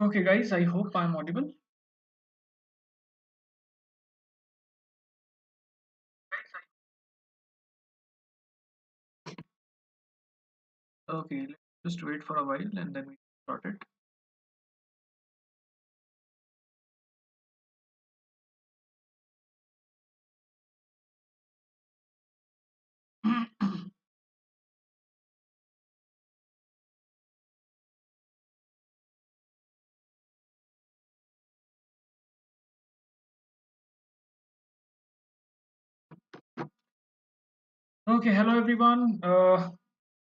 Okay, guys, I hope I'm audible. Okay, let's just wait for a while and then we start it. Okay, hello everyone.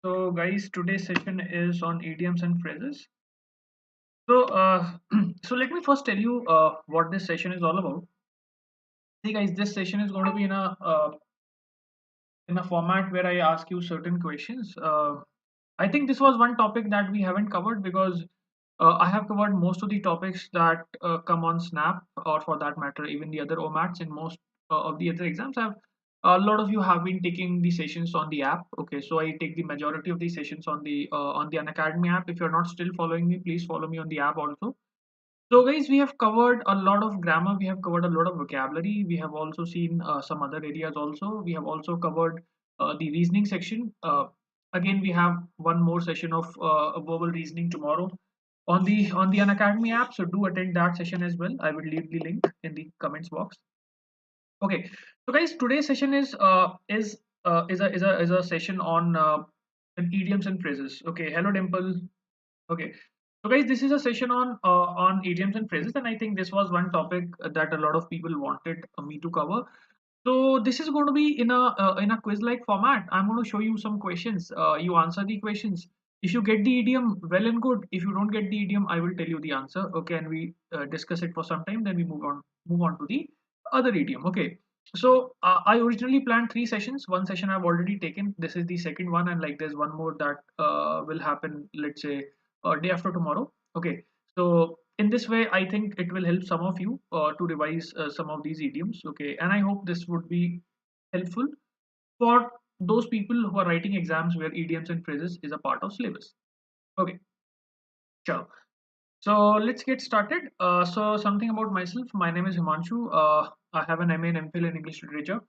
So, guys, today's session is on idioms and phrases. So let me first tell you what this session is all about. See, guys, this session is going to be in a format where I ask you certain questions. I think this was one topic that we haven't covered because I have covered most of the topics that come on Snap, or for that matter, even the other OMATs in most of the other exams. Have a lot of you have been taking the sessions on the app. Okay, so I take the majority of the sessions on the Unacademy app. If you're not still following me, please follow me on the app also. So, guys, we have covered a lot of grammar. We have covered a lot of vocabulary. We have also seen some other areas also. We have also covered the reasoning section. Again, we have one more session of verbal reasoning tomorrow on the Unacademy app. So do attend that session as well. I will leave the link in the comments box. Okay, so guys, today's session is a session on idioms and phrases. Okay, hello Dimple. Okay, so guys, this is a session on idioms and phrases, and I think this was one topic that a lot of people wanted me to cover. So this is going to be in a quiz-like format. I'm going to show you some questions. You answer the questions. If you get the idiom, well and good. If you don't get the idiom, I will tell you the answer. Okay, and we discuss it for some time. Then we move on to the other idiom. Okay. So I originally planned three sessions. One session I've already taken. This is the second one, and like there's one more that will happen. Let's say day after tomorrow. Okay. So in this way, I think it will help some of you to revise some of these idioms. Okay, and I hope this would be helpful for those people who are writing exams where idioms and phrases is a part of syllabus. Okay, sure. So let's get started. So something about myself. My name is Himanshu. I have an MA and MPhil in English Literature.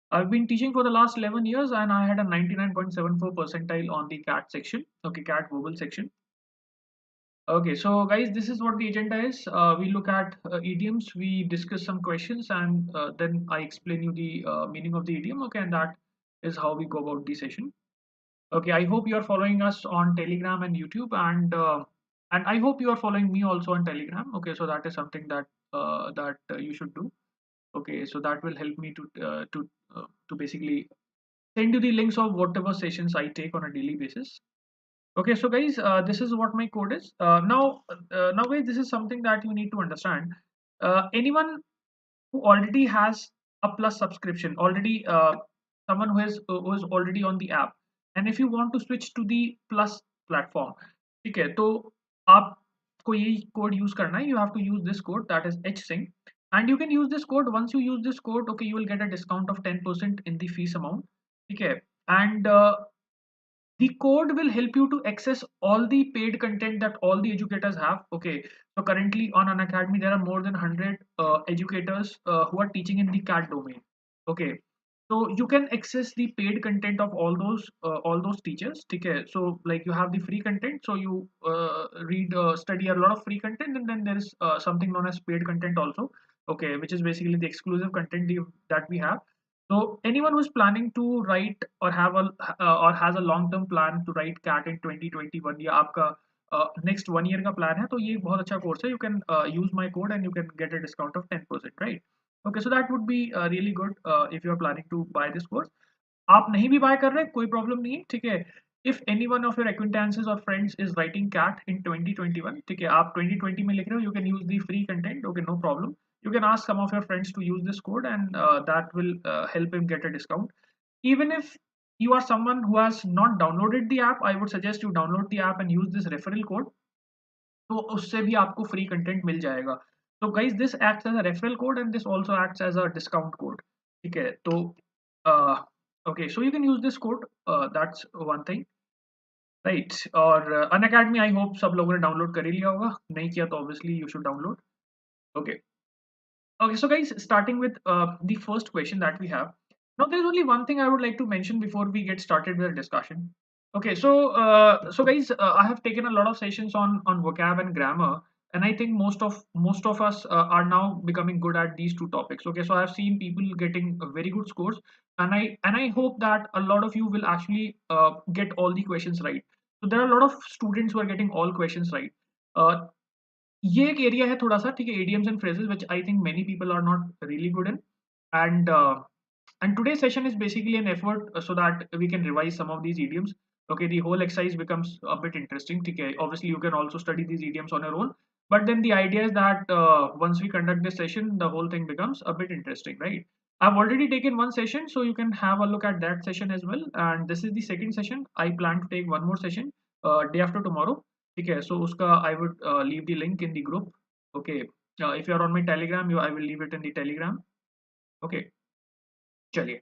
I've been teaching for the last 11 years and I had a 99.74 percentile on the CAT section. Okay, CAT verbal section. Okay, so guys, this is what the agenda is. We look at idioms, we discuss some questions, and then I explain you the meaning of the idiom. Okay, and that is how we go about the session. Okay, I hope you are following us on Telegram and YouTube, and I hope you are following me also on Telegram. Okay, so that is something that you should do. Okay, so that will help me to basically send you the links of whatever sessions I take on a daily basis. Okay, so guys, this is what my code is. Now guys, this is something that you need to understand. Anyone who already has a plus subscription, already someone who is already on the app, and if you want to switch to the plus platform, ठीक है, तो आपको यही code use करना है. You have to use this code, that is HSync, and you can use this code. Once you use this code, okay, you will get a discount of 10% in the fees amount. Okay, and the code will help you to access all the paid content that all the educators have. Okay, so currently on an academy there are more than 100 educators who are teaching in the cat domain. Okay, so you can access the paid content of all those teachers. Okay, so like you have the free content, so you read study a lot of free content, and then there is something known as paid content also. Okay, which is basically the exclusive content that we have. So anyone who's planning to write or have a or has a long term plan to write CAT in 2021 या आपका next 1 year का plan है, तो ये बहुत अच्छा course है. You can use my code and you can get a discount of 10%, right? Okay, so that would be really good if you are planning to buy this course. आप नहीं भी buy कर रहे कोई problem नहीं है, ठीक है. If any one of your acquaintances or friends is writing CAT in 2021, ठीक है, आप 2020 में लिख रहे हो, you can use the free content. Okay, no problem. You can ask some of your friends to use this code, and that will help him get a discount. Even if you are someone who has not downloaded the app, I would suggest you download the app and use this referral code. तो उससे भी आपको free content मिल जाएगा. So guys, this acts as a referral code and this also acts as a discount code. ठीक है, तो uh, okay, so you can use this code. That's one thing. Right. और Unacademy I hope सब लोगों ने download कर ही लिया होगा, नहीं किया तो obviously you should download. Okay. Okay, so guys, starting with the first question that we have. Now, there's only one thing I would like to mention before we get started with the discussion. Okay, so guys, I have taken a lot of sessions on vocab and grammar, and I think most of us are now becoming good at these two topics. Okay, so I have seen people getting very good scores, and I hope that a lot of you will actually get all the questions right. So there are a lot of students who are getting all questions right. Uh, ये एक area है थोड़ा सा, ठीक है, idioms and phrases which I think many people are not really good in, and and today's session is basically an effort so that we can revise some of these idioms. Okay, the whole exercise becomes a bit interesting, okay? Obviously you can also study these idioms on your own, but then the idea is that once we conduct this session the whole thing becomes a bit interesting, right? I've already taken one session, so you can have a look at that session as well, and this is the second session. I plan to take one more session day after tomorrow, okay? So uska I would leave the link in the group, okay? If you are on my telegram, I will leave it in the telegram, okay? Chaliye.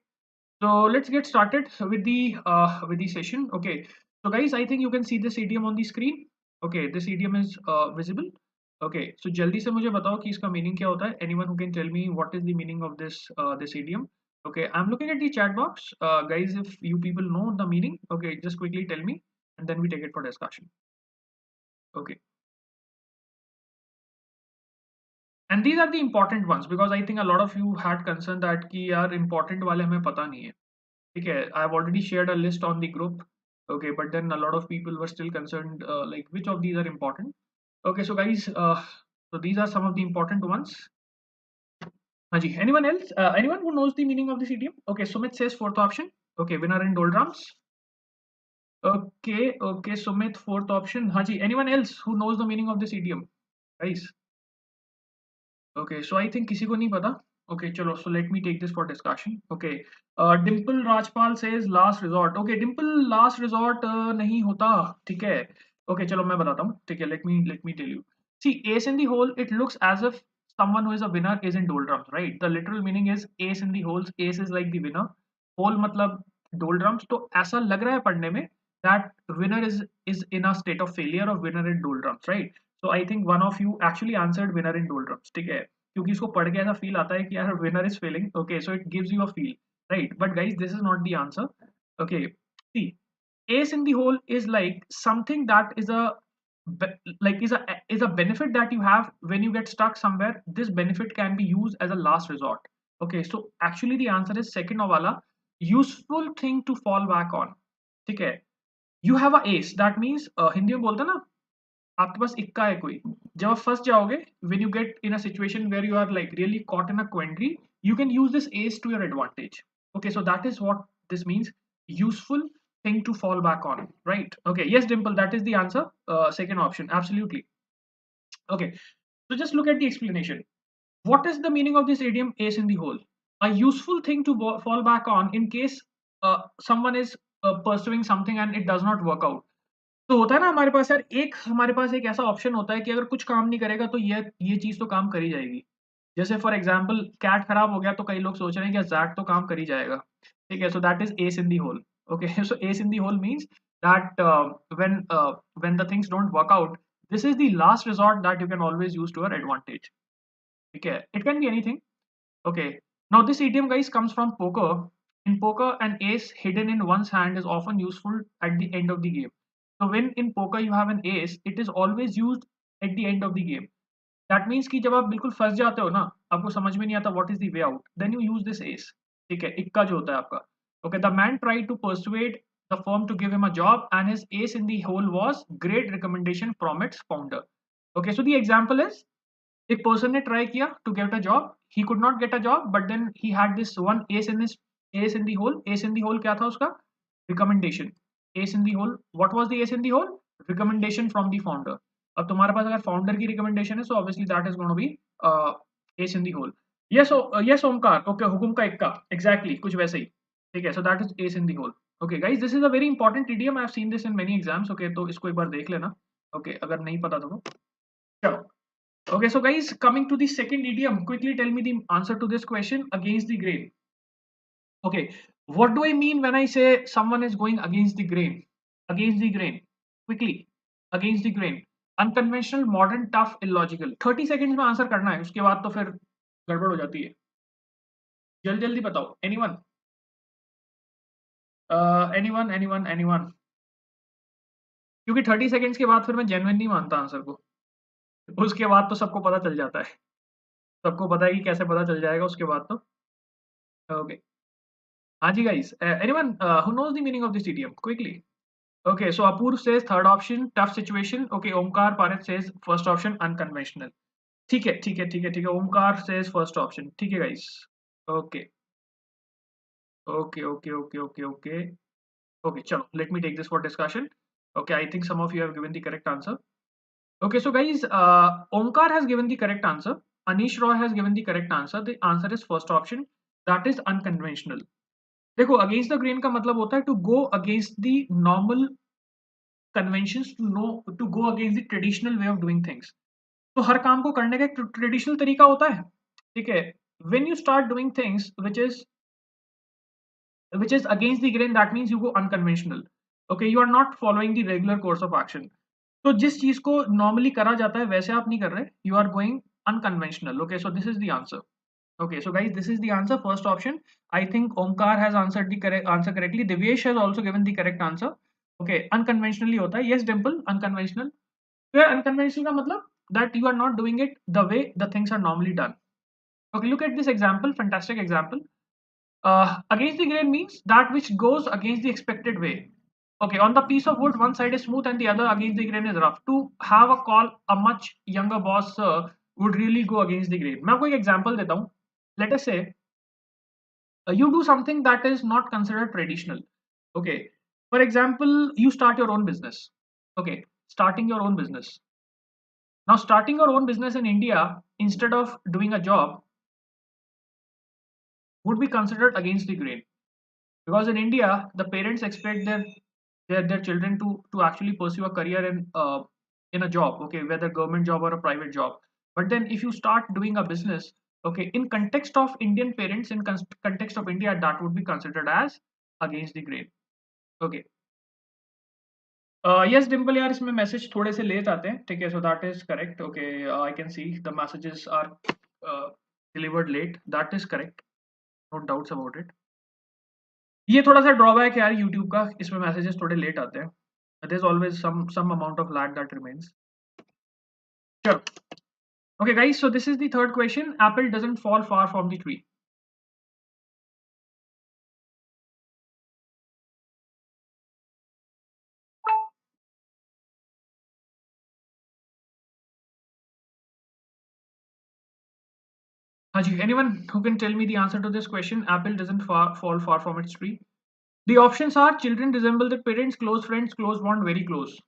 So let's get started with the session. Okay. So guys, I think you can see this idiom on the screen. Okay, this idiom is visible. Okay. So जल्दी से मुझे बताओ कि इसका meaning क्या होता है? Anyone who can tell me what is the meaning of this idiom? Okay, I'm looking at the chat box. Guys, if you people know the meaning, okay, just quickly tell me, and then we take it for discussion. Okay. And these are the important ones because I think a lot of you had concern that कि यार important वाले हमें पता नहीं है. Okay, I've already shared a list on the group. Okay, but then a lot of people were still concerned like which of these are important. Okay, so guys, so these are some of the important ones. Haji, anyone else? Anyone who knows the meaning of this idiom? Okay, Sumit says fourth option. Okay, winner in doldrums. Okay, Sumit, fourth option. Haji, anyone else who knows the meaning of this idiom? Guys. Okay, so I think किसी को नहीं पता. Okay, चलो, so let me take this for discussion. Okay, Dimple Rajpal says last resort. Okay, Dimple, last resort नहीं होता, ठीक है. Okay, चलो मैं बताता हूँ, ठीक है. Let me tell you. See, ace in the hole, it looks as if someone who is a winner is in doldrums, right? The literal meaning is ace in the holes. Ace is like the winner. Hole मतलब doldrums. तो ऐसा लग रहा है पढ़ने में that winner is in a state of failure of winner in doldrums, right? So I think one of you actually answered winner in doldrums, ठीक है, क्योंकि इसको पढ़ के ऐसा फील आता है कि यार winner is failing, okay, so it gives you a feel, right? But guys, this is not the answer, okay. See, ace in the hole is like something that is a is a benefit that you have when you get stuck somewhere. This benefit can be used as a last resort, okay. So actually the answer is second wala, useful thing to fall back on, ठीक है. You have a ace, that means Hindi में बोलते हैं ना, आपके पास इक्का है कोई, जब आप फंस जाओगे, when you get in a situation where you are like really caught in a quandary, you can use this ace to your advantage, okay. So that is what this means, useful thing to fall back on, right? Okay, yes, Dimple, that is the answer, second option, absolutely. Okay, so just look at the explanation. What is the meaning of this idiom, ace in the hole? A useful thing to fall back on in case someone is pursuing something and it does not work out. तो होता है ना हमारे पास यार, एक हमारे पास एक ऐसा ऑप्शन होता है कि अगर कुछ काम नहीं करेगा तो ये चीज तो काम कर ही जाएगी. जैसे फॉर एग्जांपल कैट खराब हो गया तो कई लोग सोच रहे हैं कि जैक तो काम कर ही जाएगा, ठीक है. So that is ace in the hole, okay. So ace in the hole means that when the things don't work out, this is the last resort that you can always use to your advantage, ठीक है. It can be anything, okay. Now this idiom, guys, comes from poker. In poker, an ace hidden in one's hand is often useful at the end of the game. So when in poker you have an ace, it is always used at the end of the game. That means कि जब आप बिल्कुल फंस जाते हो ना, आपको समझ में नहीं आता what is the way out, then you use this ace, ठीक है, इक्का जो होता है आपका. Okay, the man tried to persuade the firm to give him a job, and his ace in the hole was great recommendation from its founder. Okay, so the example is, एक person ने try किया to get a job, he could not get a job, but then he had this one ace in this, ace in the hole. Ace in the hole क्या था उसका? Recommendation. Ace in the hole, what was the ace in the hole? Recommendation from the founder. अब तुम्हारे पास अगर founder की recommendation है, so obviously that is going to be S in the hole. Yes, yes Omkar, okay, हुकुम का इक्का, exactly कुछ वैसे ही, ठीक है. So that is ace in the hole. Okay guys, this is a very important idiom, I have seen this in many exams, okay. तो इसको एक बार देख लेना, ओके, अगर नहीं पता तो. चलो. Okay, so guys, coming to the second idiom, quickly tell me the answer to this question, against the grain. Okay, what do I mean when I say someone is going against the grain? Against the grain. Quickly, against the grain, unconventional, modern, tough, illogical. 30 seconds में answer करना है, उसके बाद तो फिर गड़बड़ हो जाती है। जल्दी जल्दी बताओ, एनीवन, एनीवन एनीवन एनीवन, क्योंकि 30 सेकंड्स के बाद फिर मैं जेन्युइन नहीं मानता आंसर को। उसके बाद तो सबको पता चल जाता है, सबको पता है कि कैसे पता चल जाएगा उसके बाद तो। ओके, हाँ जी guys, anyone who knows the meaning of this idiom quickly? Okay, so Apurv says third option, tough situation. Okay, Omkar Parit says first option, unconventional. ठीक है, ठीक है, ठीक है, ठीक है। Omkar says first option. ठीक है, guys. Okay, okay, okay, okay, okay, okay. Okay, chalo. Let me take this for discussion. Okay, I think some of you have given the correct answer. Okay, so guys, Omkar has given the correct answer. Anish Roy has given the correct answer. The answer is first option. That is unconventional. देखो, against the grain का मतलब होता है to go against the normal conventions, to go against the traditional way of doing things. तो हर काम को करने का एक ट्रेडिशनल तरीका होता है, ठीक है। When you start doing things which is against the grain, that means you go unconventional. Okay, you are not following the regular course of action. तो जिस चीज को नॉर्मली करा जाता है वैसे आप नहीं कर रहे, you are going unconventional. Okay, so this is the answer. Okay, so guys, this is the answer, first option. I think Omkar has answered the correct answer correctly. Divyesh has also given the correct answer. Okay, unconventionally होता है, yes Dimple, unconventional. तो unconventional का मतलब that you are not doing it the way the things are normally done. Okay, look at this example, fantastic example. Against the grain means that which goes against the expected way. Okay, on the piece of wood, one side is smooth and the other against the grain is rough. To have a call a much younger boss, sir, would really go against the grain. मैं आपको एक example देता हूँ. Let us say you do something that is not considered traditional. Okay, for example, you start your own business. Okay, starting your own business. Now, starting your own business in India instead of doing a job would be considered against the grain, because in India the parents expect their children to actually pursue a career in a job, okay, whether government job or a private job. But then if you start doing a business, okay, in context of Indian parents, in context of India, that would be considered as against the grain. Okay. Yes, Dimple, यार इसमें message थोड़े से late आते हैं, ठीक है, so that is correct. Okay, I can see the messages are delivered late. That is correct. No doubts about it. ये थोड़ा सा ड्रॉबैक है यार यूट्यूब का, इसमें मैसेजेस थोड़े लेट आते हैं. There is always some amount of lag that remains. Sure. Okay guys, so this is the third question. Apple doesn't fall far from the tree. Haji, anyone who can tell me the answer to this question? Apple doesn't fall far from its tree. The options are children resemble their parents, close friends, close bond, very close.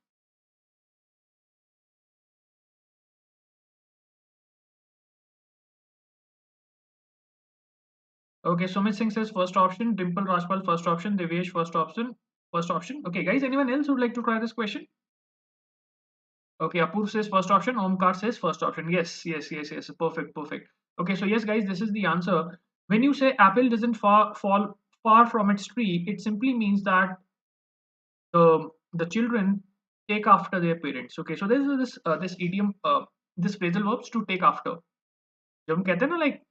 Okay, Sumit Singh says first option, Dimple Rajpal first option, Devesh first option, first option. Okay guys, anyone else would like to try this question? Okay, Apurv says first option, Omkar says first option. Yes, yes, yes, yes. Perfect, perfect. Okay, so yes, guys, this is the answer. When you say apple doesn't fall far from its tree, it simply means that the children take after their parents. Okay, so this is this idiom, this phrasal verbs to take after. जब हम कहते हैं ना, like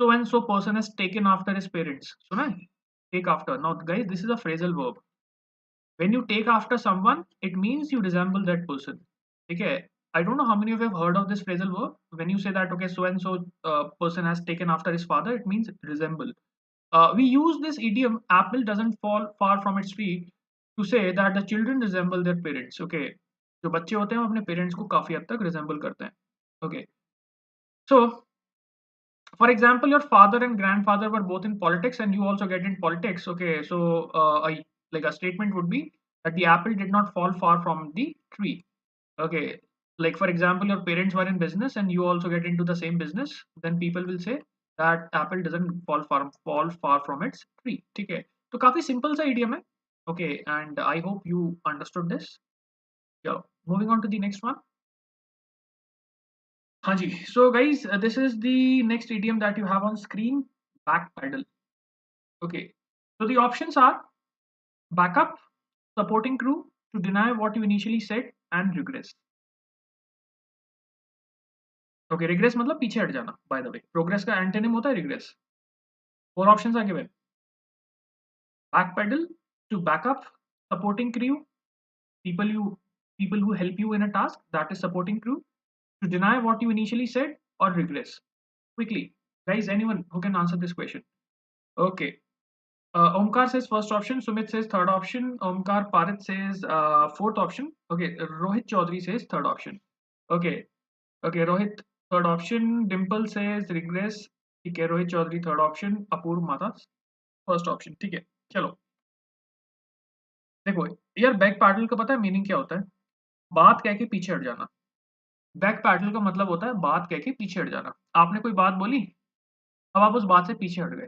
so and so person has taken after his parents. सुना है? Take after. Now, guys, this is a phrasal verb. When you take after someone, it means you resemble that person. Okay, I don't know how many of you have heard of this phrasal verb. When you say that, okay, so and so person has taken after his father, it means resemble. We use this idiom, apple doesn't fall far from its tree, to say that the children resemble their parents. Okay, जो बच्चे होते हैं वो अपने parents को काफी हद तक रिजेंबल करते हैं. Okay, so for example, your father and grandfather were both in politics and you also get in politics. Okay, so like a statement would be that the apple did not fall far from the tree. Okay, like for example, your parents were in business and you also get into the same business, then people will say that apple doesn't fall far from its tree. Okay, so काफी simple सा idiom है. Okay, and I hope you understood this. Yeah, moving on to the next one. Haji. So guys, this is the next idiom that you have on screen, backpedal. Okay. So the options are backup, supporting crew, to deny what you initially said, and regress. Okay, regress मतलब पीछे हट जाना. By the way, progress का antonym होता है regress. Four options are given: backpedal, to back up, supporting crew, people you people who help you in a task, that is supporting crew, to deny what you initially said, or regress. Quickly, guys, anyone who can answer this question? Okay. Omkar says first option. Sumit says third option. Omkar Parit says fourth option. Okay. Rohit Chaudhary says third option. Okay. Okay. Rohit third option. Dimple says regress. ठीक है. Rohit Chaudhary third option. Apurv Mata first option. ठीक है. चलो देखो यार, back pedal का पता है मीनिंग क्या होता है? बात कह के पीछे हट जाना. बैक पैडल का मतलब होता है बात कह के पीछे हट जाना. आपने कोई बात बोली, अब आप उस बात से पीछे हट गए.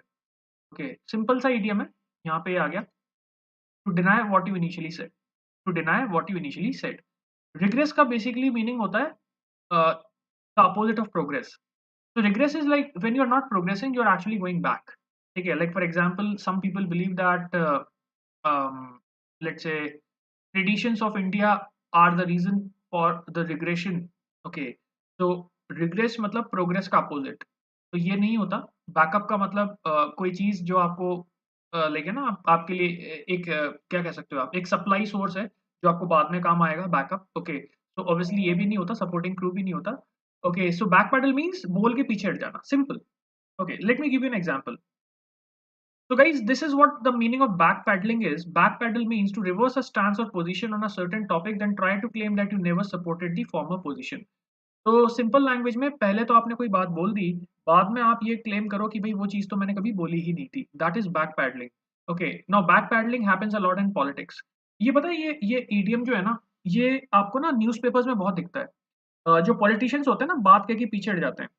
ओके, सिंपल सा इडियम है. यहाँ पे आ गया, to deny what you initially said. To deny what you initially said. Regress का बेसिकली मीनिंग होता है the opposite of progress. So regress is like when you're not progressing, you're actually going back. Okay, like for example, some people believe that um, let's say traditions of India are the reason for the regression. Okay, so regress मतलब progress का opposite. तो ये नहीं होता. Backup का मतलब कोई चीज जो आपको लेके ना आपके लिए एक क्या कह सकते हो आप, एक सप्लाई सोर्स है जो आपको बाद में काम आएगा. बैकअप. ओके, तो ऑब्वियसली ये भी नहीं होता, सपोर्टिंग क्रू भी नहीं होता. Okay, so backpedal means बोल के पीछे हट जाना. Simple. Okay, let me give you an example. So guys, this is what the meaning of backpedaling is. Backpedal means to reverse a stance or position on a certain topic, then try to claim that you never supported the former position. तो simple language में पहले तो आपने कोई बात बोल दी, बाद में आप ये क्लेम करो कि भाई वो चीज तो मैंने कभी बोली ही नहीं थी. That is back pedalling. Okay, now back pedalling happens a lot in politics. ये पता है, ये ईडीएम जो है ना, ये आपको ना न्यूज़पेपर्स में बहुत दिखता है. जो पॉलिटिशियंस होते हैं ना, बात कह के पीछे हट जाते हैं.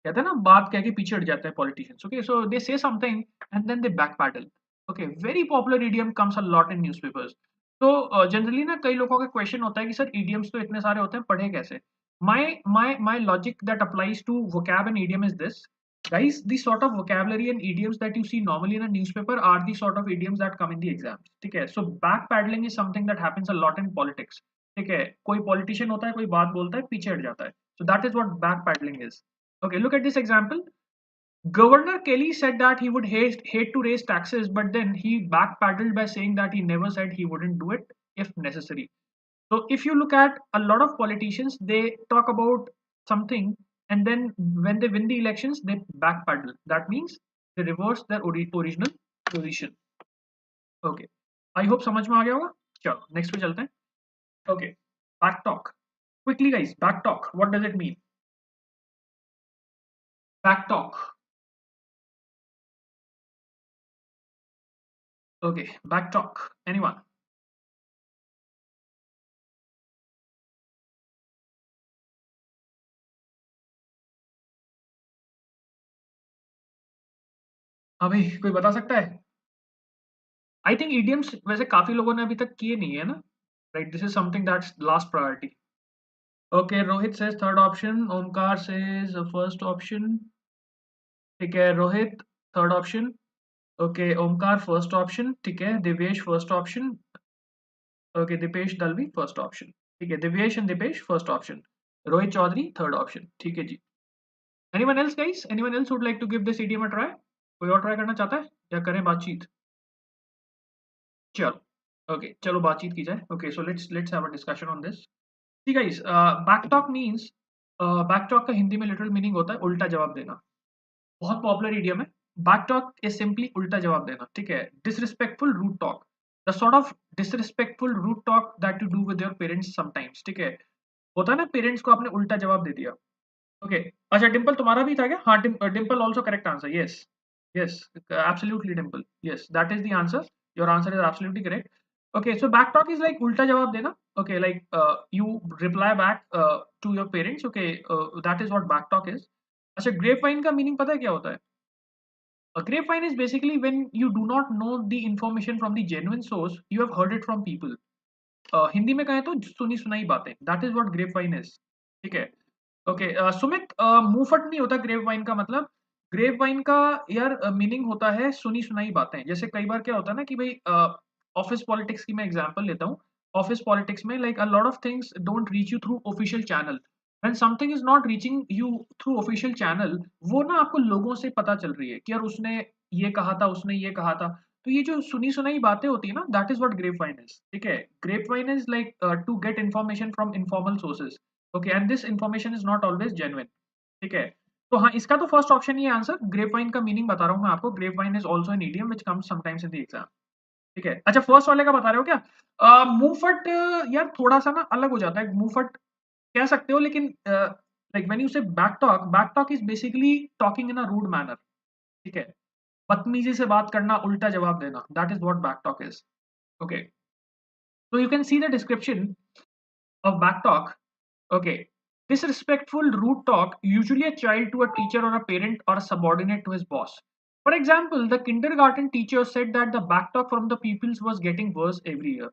कहते हैं ना, बात कह के पीछे हट जाते हैं politicians. Okay, so they say something and then they back pedal. Okay, very popular idiom comes a lot in newspapers. तो जनरली ना कई लोगों का क्वेश्चन होता है कि सर इडियम्स तो इतने सारे होते हैं, पढ़े कैसे? My logic that applies to vocab and idiom is this. Guys, the sort of vocabulary and idioms that you see normally in a newspaper are the sort of idioms that come in the exams. ठीक है? So back paddling is something that happens a lot in politics. ठीक है? कोई politician होता है, कोई बात बोलता है, पीछे हट जाता है. So that is what back paddling is. Okay, look at this example. Governor Kelly said that he would hate to raise taxes, but then he backpedaled by saying that he never said he wouldn't do it if necessary. So if you look at a lot of politicians, they talk about something, and then when they win the elections, they backpedal. That means they reverse their original position. Okay, I hope समझ में आ गया होगा. चलो next पे चलते हैं. Okay, back talk. Quickly guys, back talk. What does it mean? Back talk. Okay, back talk. Anyone? हाँ भाई, कोई बता सकता है? आई थिंक ईडियम्स वैसे काफी लोगों ने अभी तक किए नहीं है ना. Right, this is something that's last priority. Okay, Rohit says third option. Omkar says first option. ठीक है, Rohit third option. Okay, Omkar first option. ठीक है, Divesh first option. Okay, Deepesh Dalvi first option. ठीक है, Divesh and Deepesh first option. Rohit Chaudhary third option. ठीक है जी. Anyone else guys? Anyone else would like to give this idiom a try? कोई और ट्राई करना चाहता है या करें बातचीत? चलो ओके, चलो बातचीत की जाए. Okay, so let's have a discussion on this. ठीक है गाइस, बैकटॉक मींस, बैकटॉक का हिंदी में लिटरल मीनिंग होता है उल्टा जवाब देना. बहुत पॉपुलर इडियम है. बैकटॉक इज सिंपली उल्टा जवाब देना. ठीक है, disrespectful rude talk. The sort of disrespectful rude talk that you do with your parents sometimes. ठीक है, होता है ना, पेरेंट्स को आपने उल्टा जवाब दे दिया. ओके, अच्छा डिम्पल तुम्हारा भी था क्या? हाँ, Dimple also correct answer. Yes, yes, absolutely Dimple. Yes, that is the answer. Your answer is absolutely correct. Okay, so back talk is like ulta jawab dena. Okay, like you reply back to your parents. Okay, that is what back talk is. अच्छा, grapevine का meaning पता है क्या होता है? A grapevine is basically when you do not know the information from the genuine source, you have heard it from people. Hindi में कहें तो सुनी सुनाई बातें. That is what grapevine is. ठीक है. ओके, सुमित, मुंहफट नहीं होता ग्रेप वाइन का मतलब. ग्रेप वाइन का यार मीनिंग होता है सुनी सुनाई बातें. जैसे कई बार क्या होता है ना कि भाई ऑफिस पॉलिटिक्स की मैं एग्जांपल लेता हूँ. ऑफिस पॉलिटिक्स में like a lot of things don't reach you through official channel. When something is not reaching you through official channel, वो ना आपको लोगों से पता चल रही है कि यार उसने ये कहा था, उसने ये कहा था. तो ये जो सुनी सुनाई बातें होती है ना, that is what grapevine is. ठीक है, grapevine is like to get information from informal sources. Okay, and this information is not always genuine. ठीक है, तो हाँ, इसका तो फर्स्ट ऑप्शन ही आंसर. ग्रेप वाइन का मीनिंग बता रहा हूँ मैं आपको. Grapevine is also an idiom which comes sometimes in the exam. ठीक है, अच्छा फर्स्ट वाले का बता रहे हो क्या? मुंहफट यार थोड़ा सा ना अलग हो जाता है. मुंहफट कह सकते हो, लेकिन like when you say back talk is basically talking in a rude manner. ठीक है, बदतमीजी से बात करना, उल्टा जवाब देना, that is what back talk is. Okay, so you can see the description of backtalk. Okay, disrespectful rude talk, usually a child to a teacher or a parent or a subordinate to his boss. For example, the kindergarten teacher said that the backtalk from the pupils was getting worse every year.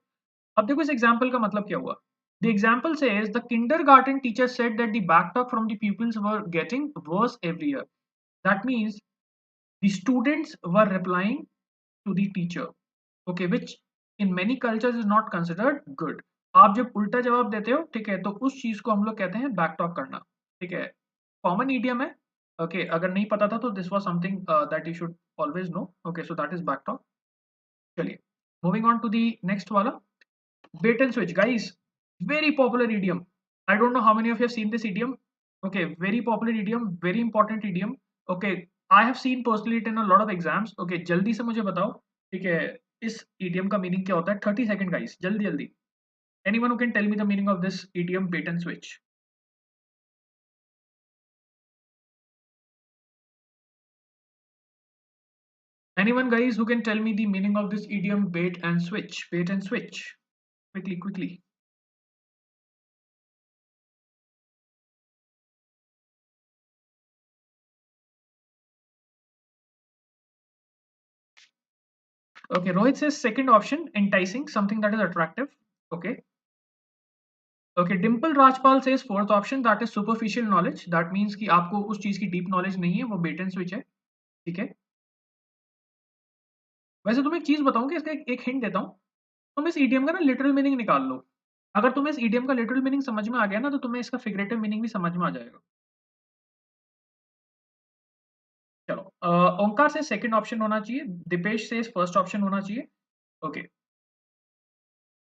अब देखो इस example का मतलब क्या हुआ. The example says the kindergarten teacher said that the backtalk from the pupils were getting worse every year. That means the students were replying to the teacher. Okay, which in many cultures is not considered good. आप जब उल्टा जवाब देते हो, ठीक है, तो उस चीज को हम लोग कहते हैं बैक टॉक करना. ठीक है, कॉमन ईडियम है. ओके, अगर नहीं पता था तो this was something that you should always know. Okay, so that is back talk. चलिए, moving on to the next वाला, bait and switch. Guys, very popular idiom. I don't know how many of you have seen this idiom. Okay, very popular idiom, very important idiom. Okay, I have seen personally it in a lot of exams. Okay, जल्दी से मुझे बताओ, ठीक है, इस idiom का meaning क्या होता है? 30 सेकंड गाइस, जल्दी जल्दी. Anyone who can tell me the meaning of this idiom bait and switch? Anyone guys who can tell me the meaning of this idiom bait and switch? Bait and switch. Quickly, quickly. Okay, Rohit says second option, enticing, something that is attractive. Okay. Okay, Dimple Rajpal says fourth option, that is superficial knowledge. That means कि आपको उस चीज की deep knowledge नहीं है, वो bait and switch है. ठीक है. वैसे तुम्हें एक चीज बताऊं कि इसका एक hint देता हूं. तुम इस idiom का ना literal meaning निकाल लो. अगर तुम्हें इस idiom का literal meaning समझ में आ गया ना, तो तुम्हें इसका figurative meaning भी समझ में आ जाएगा. चलो, ओंकार से सेकंड ऑप्शन होना चाहिए. दीपेश से फर्स्ट ऑप्शन होना चाहिए. ओके,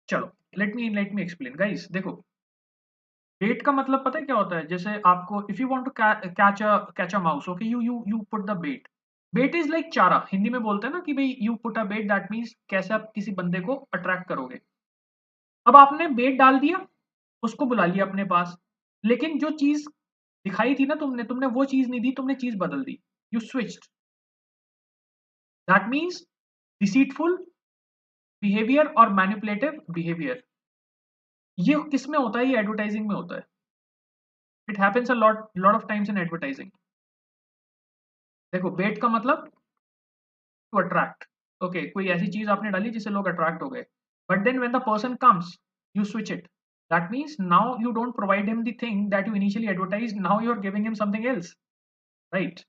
चलो, लेट मी एक्सप्लेन गाइस. देखो, बेट का मतलब पता है क्या होता है? जैसे आपको if you want to catch a mouse, okay, you put the bait. Bait is like चारा. हिंदी में बोलते हैं ना कि भाई you put a bait, that means कैसे आप किसी बंदे को अट्रैक्ट करोगे. अब आपने बेट डाल दिया, उसको बुला लिया अपने पास, लेकिन जो चीज दिखाई थी ना, तुमने तुमने वो चीज नहीं दी, तुमने चीज बदल दी. You switched. That means deceitful behaviour और मैनिपुलेटिव बिहेवियर. ये किस में होता है? ये एडवर्टाइजिंग में होता है. It happens a lot of times in advertising. देखो, बेट का मतलब टू अट्रैक्ट. ओके, कोई ऐसी चीज आपने डाली जिससे लोग अट्रैक्ट हो गए, but then when the person comes, you switch it. That means now you don't provide him the thing that you initially advertise, now you are giving him something else. Right.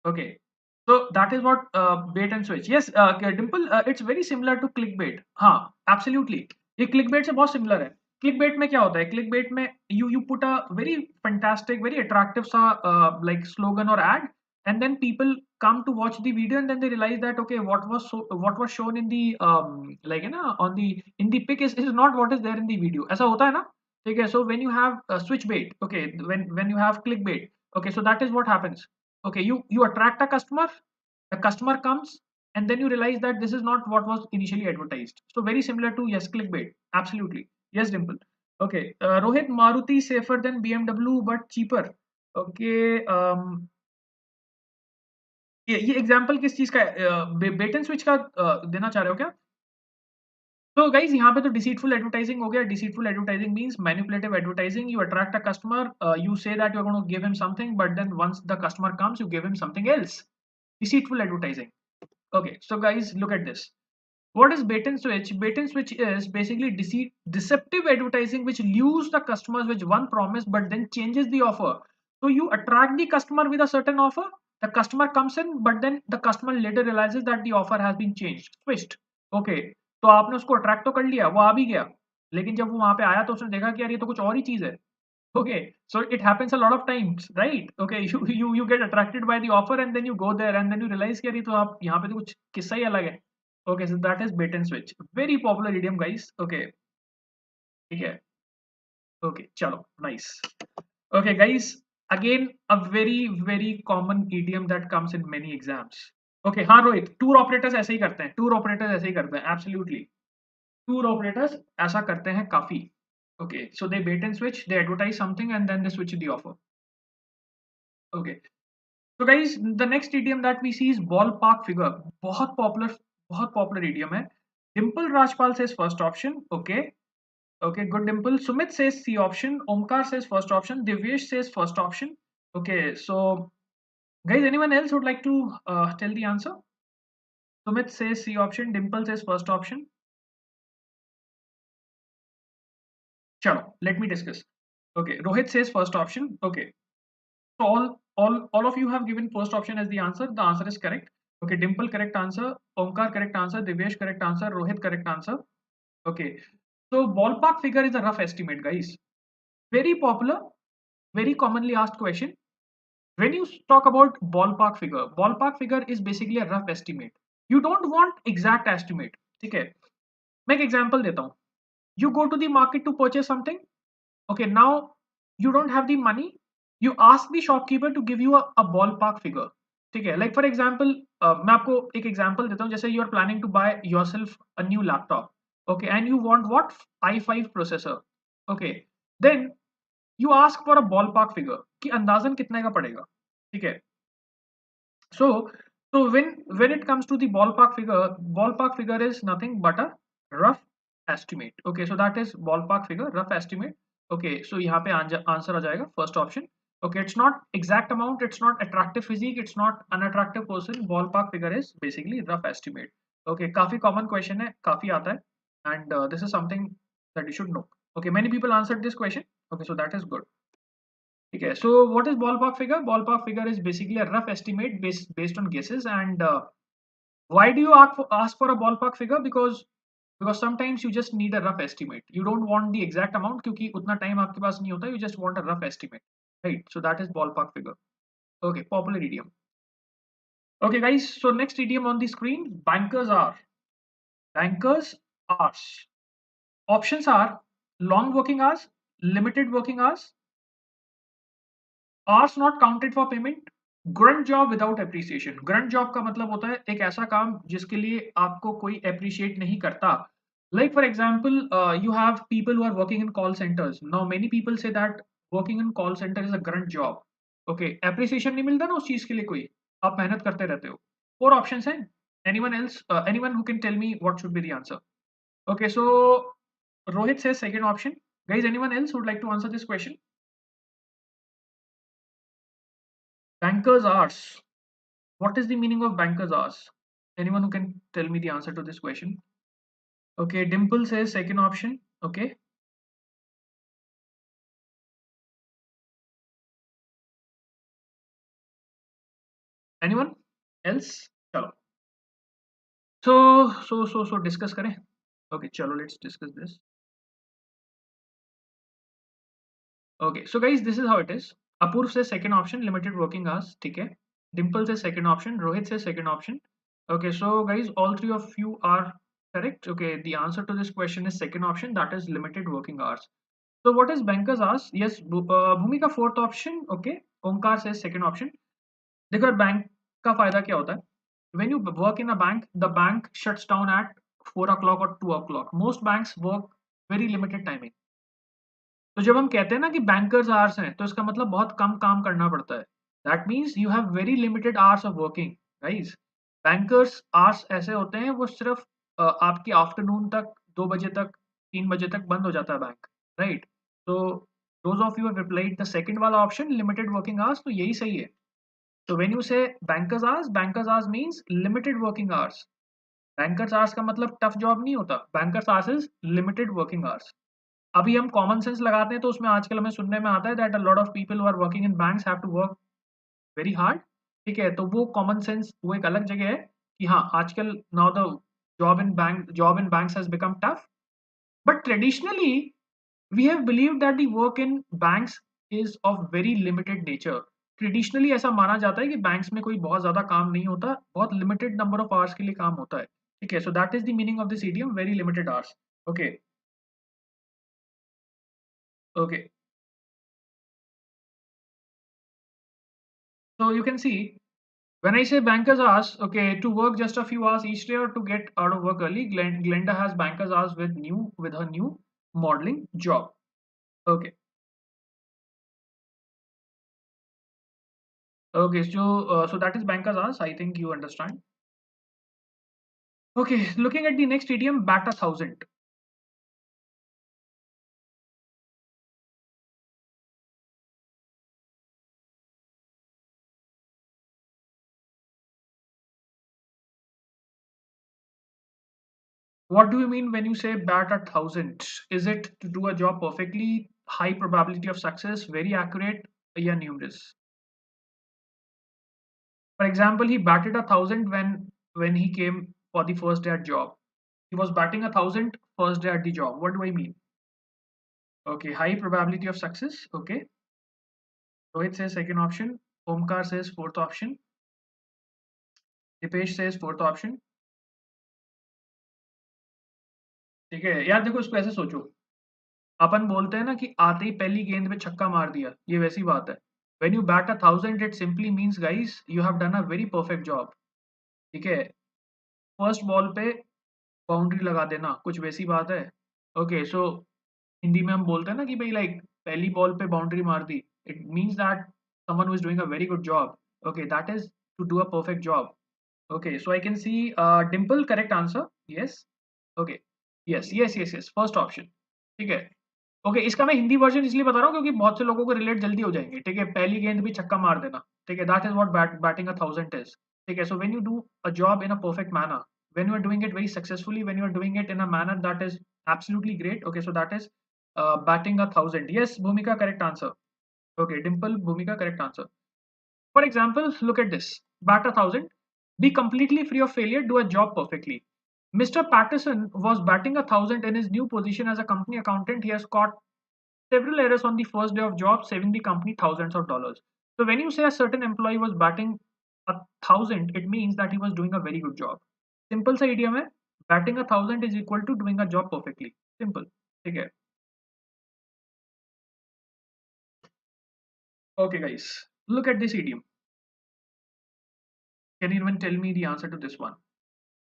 Okay, so that is what bait and switch. Yes, Dimple, it's very similar to clickbait. हाँ, absolutely. ये clickbait से बहुत similar है. Clickbait में क्या होता है? Clickbait में you put a very fantastic, very attractive सा like slogan or ad, and then people come to watch the video, and then they realize that okay, what was shown in the like you know on the in the pic is not what is there in the video. ऐसा होता है ना? ठीक है. So when you have switch bait, okay, when you have clickbait, okay, so that is what happens. Okay, you attract a customer, the customer comes, and then you realize that this is not what was initially advertised. So very similar to, yes, clickbait. Absolutely. Yes, Dimple. Okay, Rohit, Maruti safer than BMW but cheaper. Okay, ये example किस चीज का है? बेट and switch का देना चाह रहे हो क्या? तो गाइज यहाँ पे तो डिसीटफुल एडवर्टाइजिंग हो गया. Deceitful advertising means manipulative advertising. You attract a customer, you say that you are going to give him something, but then once the customer comes, you give him something else. Deceitful advertising. Okay, so guys, look at this. What is bait and switch? Bait and switch is basically deceptive advertising which lures the customers with one promise but then changes the offer. So you attract the customer with a certain offer, the customer comes in, but then the customer later realizes that the offer has been changed, switched. Okay, तो आपने उसको attract तो कर लिया, वो आ भी गया, लेकिन जब वो वहाँ पे आया तो उसने देखा कि यार ये तो कुछ और ही चीज़ है। Okay, so it happens a lot of times, right? Okay, you get attracted by the offer and then you go there and then you realize कि यार ये तो आप यहाँ पे तो कुछ किस्सा ही अलग है. Okay, so that is bait and switch. Very popular idiom, guys. Okay, ठीक है. Okay, चलो, nice. Okay, guys. Again, a very common idiom that comes in many exams. Okay, हाँ रोहित, tour operators ऐसे ही करते हैं. Tour operators ऐसे ही करते हैं. Absolutely. Tour operators ऐसा करते हैं काफी. Okay, so they bait and switch. They advertise something and then they switch the offer. Okay. So guys, the next idiom that we see is ballpark figure. बहुत popular idiom है. Dimple Rajpal says first option. Okay. Okay, good Dimple. Sumit says C option. Omkar says first option. Divyesh says first option. Okay, so guys, anyone else would like to tell the answer? Sumit says C option. Dimple says first option. Chalo, let me discuss. Okay, Rohit says first option. Okay, so all of you have given first option as the answer. The answer is correct. Okay, Dimple correct answer, Omkar correct answer, Divyesh correct answer, Rohit correct answer. Okay, so ballpark figure is a rough estimate, guys. Very popular, very commonly asked question. When you talk about ballpark figure is basically a rough estimate. You don't want exact estimate. ठीक है? मैं एक example देता हूँ. You go to the market to purchase something. Okay, now you don't have the money. You ask the shopkeeper to give you a ballpark figure. ठीक है, like for example, मैं आपको एक example देता हूँ. जैसे you are planning to buy yourself a new laptop, okay, and you want what i5 processor, okay, then you ask for a ballpark figure कि अंदाजन कितने का पड़ेगा, ठीक है. So, so when it comes to the ballpark figure is nothing but a rough estimate. Okay, so that is ballpark figure, rough estimate. Okay, so यहाँ पे answer आ जाएगा first option. Okay, it's not exact amount, it's not attractive physique, it's not unattractive person. Ballpark figure is basically rough estimate. Okay, काफी common question है, काफी आता है, and this is something that you should know. Okay, many people answered this question. Okay, so that is good. Okay, so what is ballpark figure? Ballpark figure is basically a rough estimate based on guesses. And why do you ask for a ballpark figure? Because sometimes you just need a rough estimate. You don't want the exact amount क्योंकि उतना time आपके पास नहीं होता. You just want a rough estimate, right? So that is ballpark figure. Okay, popular idiom. Okay, guys. So next idiom on the screen: bankers are. Options are long working hours, limited working hours, hours not counted for payment, grunt job without appreciation. grunt job का मतलब होता है एक ऐसा काम जिसके लिए आपको कोई appreciate नहीं करता. Like for example, you have people who are working in call centers. Now many people say that working in call center is a grunt job. Okay, appreciation नहीं मिलता ना उस चीज के लिए कोई, आप मेहनत करते रहते हो. Four options हैं. Anyone else? Anyone who can tell me what should be the answer? Okay, so Rohit says second option. Guys, anyone else would like to answer this question? Bankers hours. What is the meaning of banker's hours? Anyone who can tell me the answer to this question? Okay, Dimple says second option. Okay. Anyone else? Chalo. So discuss करें. Okay, chalo, let's discuss this. Okay, so guys, this is how it is. Apurv says second option, limited working hours. ठीक है. Dimple says second option. Rohit says second option. Okay, so guys, all three of you are correct. Okay, the answer to this question is second option, that is limited working hours. So what is bankers hours? Yes, Bhumika fourth option. Okay, Omkar says second option. देखो यार bank का फायदा क्या होता है? When you work in a bank, the bank shuts down at 4 o'clock or 2 o'clock. Most banks work very limited timing. तो जब हम कहते हैं ना कि बैंकर्स आवर्स हैं, तो इसका मतलब बहुत कम काम करना पड़ता है. That means you have very limited hours of working, guys. Bankers hours ऐसे होते हैं, वो सिर्फ आपकी आफ्टरनून तक, 2 बजे तक, 3 बजे तक बंद हो जाता है बैंक, राइट? तो those of you have replied the second वाला ऑप्शन, लिमिटेड वर्किंग आवर्स, तो यही सही है. तो व्हेन यू से bankers hours means limited working hours. Bankers hours का मतलब टफ जॉब नहीं होता. Bankers hours is limited working hours. अभी हम कॉमन सेंस लगाते हैं तो उसमें आजकल हमें सुनने में आता है that a lot of people who are working in banks have to work very hard. ठीक है, तो वो कॉमन सेंस वो एक अलग जगह है कि हाँ आजकल now the Job in banks has become tough. But traditionally, we have believed that the work in banks is of very limited nature. Traditionally ऐसा माना जाता है कि बैंक्स में कोई बहुत ज्यादा काम नहीं होता, बहुत लिमिटेड नंबर ऑफ आवर्स के लिए काम होता है. ठीक है, so that is the meaning of this idiom, very limited hours. Okay. Okay, so you can see when I say bankers hours, okay, to work just a few hours each day or to get out of work early, Glenda has bankers hours with her new modeling job. Okay. Okay, so that is bankers hours. I think you understand. Okay, looking at the next idiom, bat 1,000. What do you mean when you say bat 1,000? Is it to do a job perfectly, high probability of success, very accurate, yeah, numerous? For example, he batted 1,000 when he came for the first day at job. He was batting 1,000 first day at the job. What do I mean? Okay, high probability of success. Okay. Rohit says second option. Omkar says fourth option. Dipesh says fourth option. ठीक है यार, देखो इसको ऐसे सोचो. अपन बोलते हैं ना कि आते ही पहली गेंद पे छक्का मार दिया, ये वैसी बात है. When you bat 1,000, it simply means guys you have done a very perfect job. ठीक है, फर्स्ट बॉल पे बाउंड्री लगा देना कुछ वैसी बात है. ओके, सो हिंदी में हम बोलते हैं ना कि भाई लाइक पहली बॉल पे बाउंड्री मार दी. It means that someone who is doing a very good job. Okay, that is to do a perfect job. Okay, so I can see Dimple correct answer. Yes. Okay. Yes yes yes yes, first option. ठीक है. Okay, इसका मैं Hindi version इसलिए बता रहा हूँ क्योंकि बहुत से लोगों को रिलेट जल्दी हो जाएंगे. ठीक है, पहली गेंद भी छक्का मार देना. ठीक है, that is what batting 1,000 is. ठीक है, so when you do a job in a perfect manner, when you are doing it very successfully, when you are doing it in a manner that is absolutely great, okay, so that is batting 1,000. Yes, Bhumika, correct answer. Okay, Dimple, Bhumika, correct answer. For example, look at this. Bat 1,000, be completely free of failure, do a job perfectly. Mr. Patterson was batting 1,000 in his new position as a company accountant. He has caught several errors on the first day of job, saving the company thousands of dollars. So when you say a certain employee was batting 1,000, it means that he was doing a very good job. Simple सा idiom है. Batting 1,000 is equal to doing a job perfectly. Simple. ठीक है. Okay, guys. Look at this idiom. Can anyone tell me the answer to this one?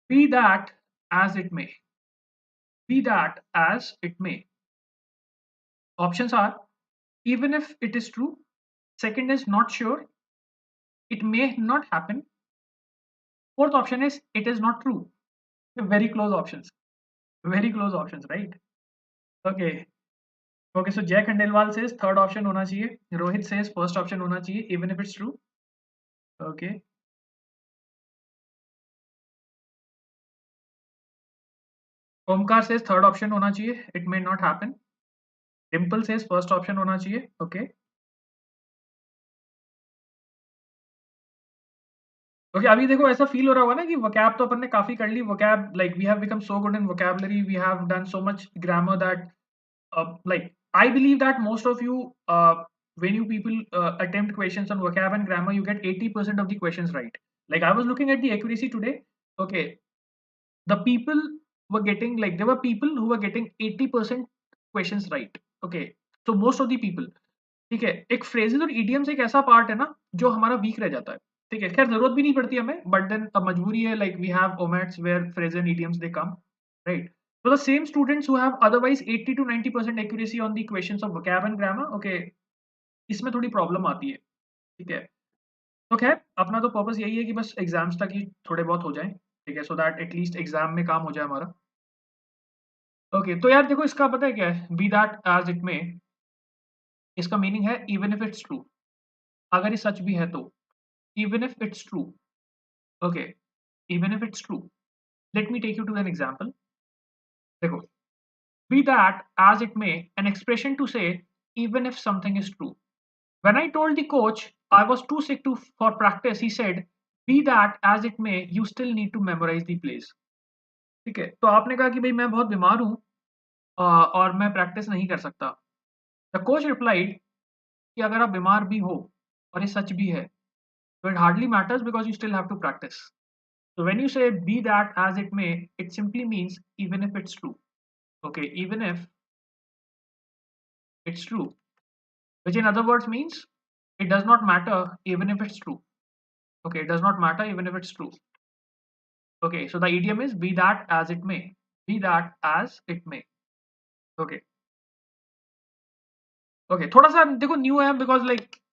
Be that as it may. Be that as it may. Options are even if it is true. Second is not sure. It may not happen. Fourth option is it is not true. Very close options. Very close options, right? Okay. Okay, so Jay Khandelwal says third option होना चाहिए. Rohit says first option होना चाहिए, even if it's true. Okay. Omkar says third option होना चाहिए, it may not happen. Dimple says first option होना चाहिए. Okay. Okay, अभी देखो ऐसा फील हो रहा होगा ना कि vocab तो अपन ने काफी कर ली. Vocab, like we have become so good in vocabulary, we have done so much grammar that like I believe that most of you when you people attempt questions on vocab and grammar, you get 80% of the questions right. Like I was looking at the accuracy today. Okay, the people were getting, like there were people who were getting 80% questions right. Okay, so most of the people. ठीक है, एक phrases और idioms एक ऐसा part है ना जो हमारा weak रह जाता है. ठीक है, खैर जरूरत भी नहीं पड़ती हमें, but then अब मजबूरी है, like we have omats where phrases and idioms they come, right? So the same students who have otherwise 80 to 90% accuracy on the questions of vocab and grammar, okay, इसमें थोड़ी प्रॉब्लम आती है. ठीक है, तो खैर अपना तो पर्पस यही है कि बस एग्जाम्स तक ही थोड़े बहुत हो जाएं. ठीक है, सो दैट एटलीस्ट एग्जाम में काम हो जाए हमारा. ओके, तो यार देखो इसका पता है क्या है, be that as it may, इसका मीनिंग है इवन इफ इट्स ट्रू. अगर ये सच भी है तो, even if it's true. Okay, even if it's true. Let me take you to an example. देखो, be that as it may, an expression to say even if something is true. When I told the coach I was too sick for practice, he said, be that as it may, you still need to memorize the plays. ठीक है, तो आपने कहा कि भाई मैं बहुत बीमार हूँ और मैं प्रैक्टिस नहीं कर सकता। द कोच रिप्लाइड कि अगर आप बीमार भी हो और ये सच भी है, तो it hardly matters because you still have to practise. So when you say be that as it may, it simply means even if it's true. Okay, even if it's true, which in other words means it does not matter even if it's true. Okay, it does not matter even if it's true. Okay, so the idiom is be that as it may. Be that as it may. Okay, okay. थोड़ा सा देखो new है because like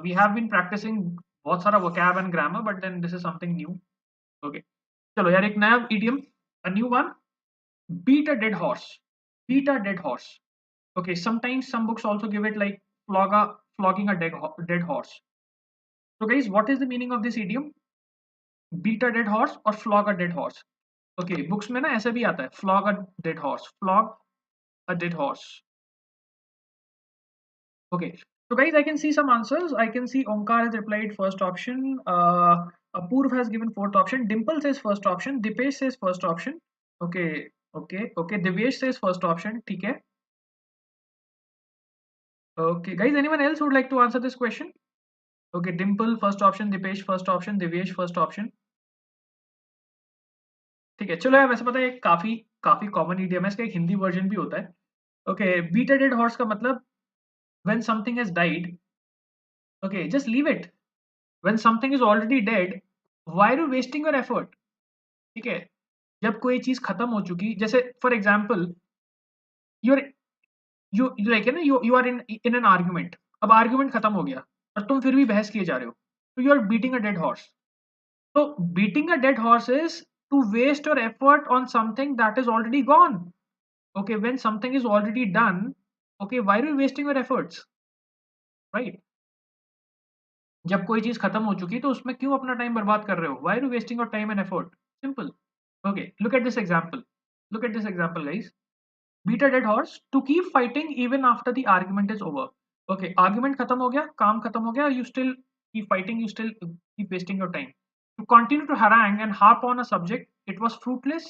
we have been practicing बहुत सारा vocab and grammar, but then this is something new. Okay, चलो यार एक नया idiom, a new one. Beat a dead horse. Beat a dead horse. Okay, sometimes some books also give it like flogging a dead horse. So guys, what is the meaning of this idiom? Beat a dead horse or flog a dead horse. Okay, books में ना ऐसे भी आता है flog a dead horse, flog a dead horse. Okay, so guys, I can see some answers. I can see Omkar has replied first option. Apurv has given fourth option. Dimple says first option. Dipesh says first option. Okay, okay. Divyesh says first option. ठीक है. Okay, guys, anyone else who would like to answer this question? Okay, Dimple first option, Dipesh first option, Divyesh first option. ठीक है, चलो यार वैसे पता है काफी काफी कॉमन इडियम है, इसका एक हिंदी वर्जन भी होता है. Okay, beat a dead horse का मतलब when something has died, okay just leave it. When something is already dead, why are you wasting your effort. ठीक है, जब कोई चीज खत्म हो चुकी, जैसे for example your you like है ना, you are in an argument. अब आर्ग्यूमेंट खत्म हो गया और तुम फिर भी बहस किए जा रहे हो, तो you are beating a dead horse. So beating a dead horse is to waste your effort on something that is already gone. Okay, when something is already done, okay, why are you wasting your efforts? Right? जब कोई चीज खत्म हो चुकी तो उसमें क्यों अपना टाइम बर्बाद कर रहे हो? Why are you wasting your time and effort? Simple. Okay, look at this example. Look at this example, guys. Beat a dead horse to keep fighting even after the argument is over. Okay, argument खत्म हो गया, काम खत्म हो गया, you still keep fighting, you still keep wasting your time. To continue to harangue and harp on a subject, it was fruitless.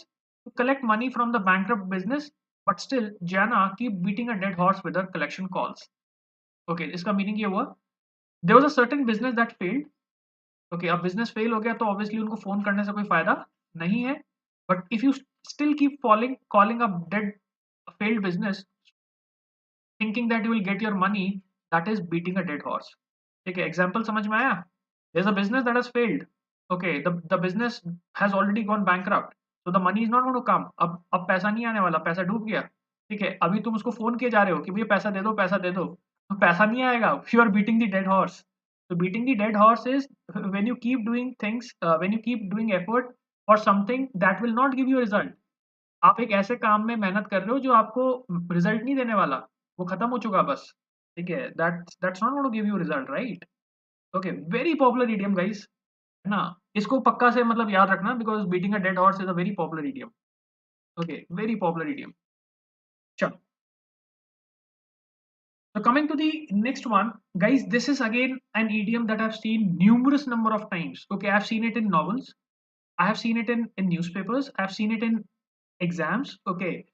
To collect money from the bankrupt business, but still, Jana keep beating a dead horse with her collection calls. Okay, इसका meaning ये हुआ, there was a certain business that failed. Okay, अब business fail हो गया तो obviously उनको phone करने से कोई फायदा नहीं है. But if you still keep calling a dead failed business, thinking that you will get your money, that is beating a dead horse. ठीक है, example समझ में आया? There's a business that has failed. Okay, the business has already gone bankrupt. So the money is not going to come. अब पैसा नहीं आने वाला, पैसा डूब गया. ठीक है, अभी तुम उसको फोन किए जा रहे हो कि भैया पैसा दे दो, पैसा दे दो, तो पैसा नहीं आएगा. You are beating the dead horse. So beating the dead horse is when you keep doing things, when you keep doing effort for something that will not give you result. आप एक ऐसे काम में मेहनत कर रहे हो जो आपको रिजल्ट नहीं देने वाला, वो खत्म हो चुका बस. ठीक है, that's not going to give you result, right? Okay, very popular idiom, guys. है ना, इसको पक्का से मतलब याद रखना because beating a dead horse is a very popular idiom. Okay, very popular idiom. चलो, so coming to the next one, guys, this is again an idiom that I've seen numerous number of times. Okay, I've seen it in novels, I have seen it in newspapers, I've seen it in exams. Okay,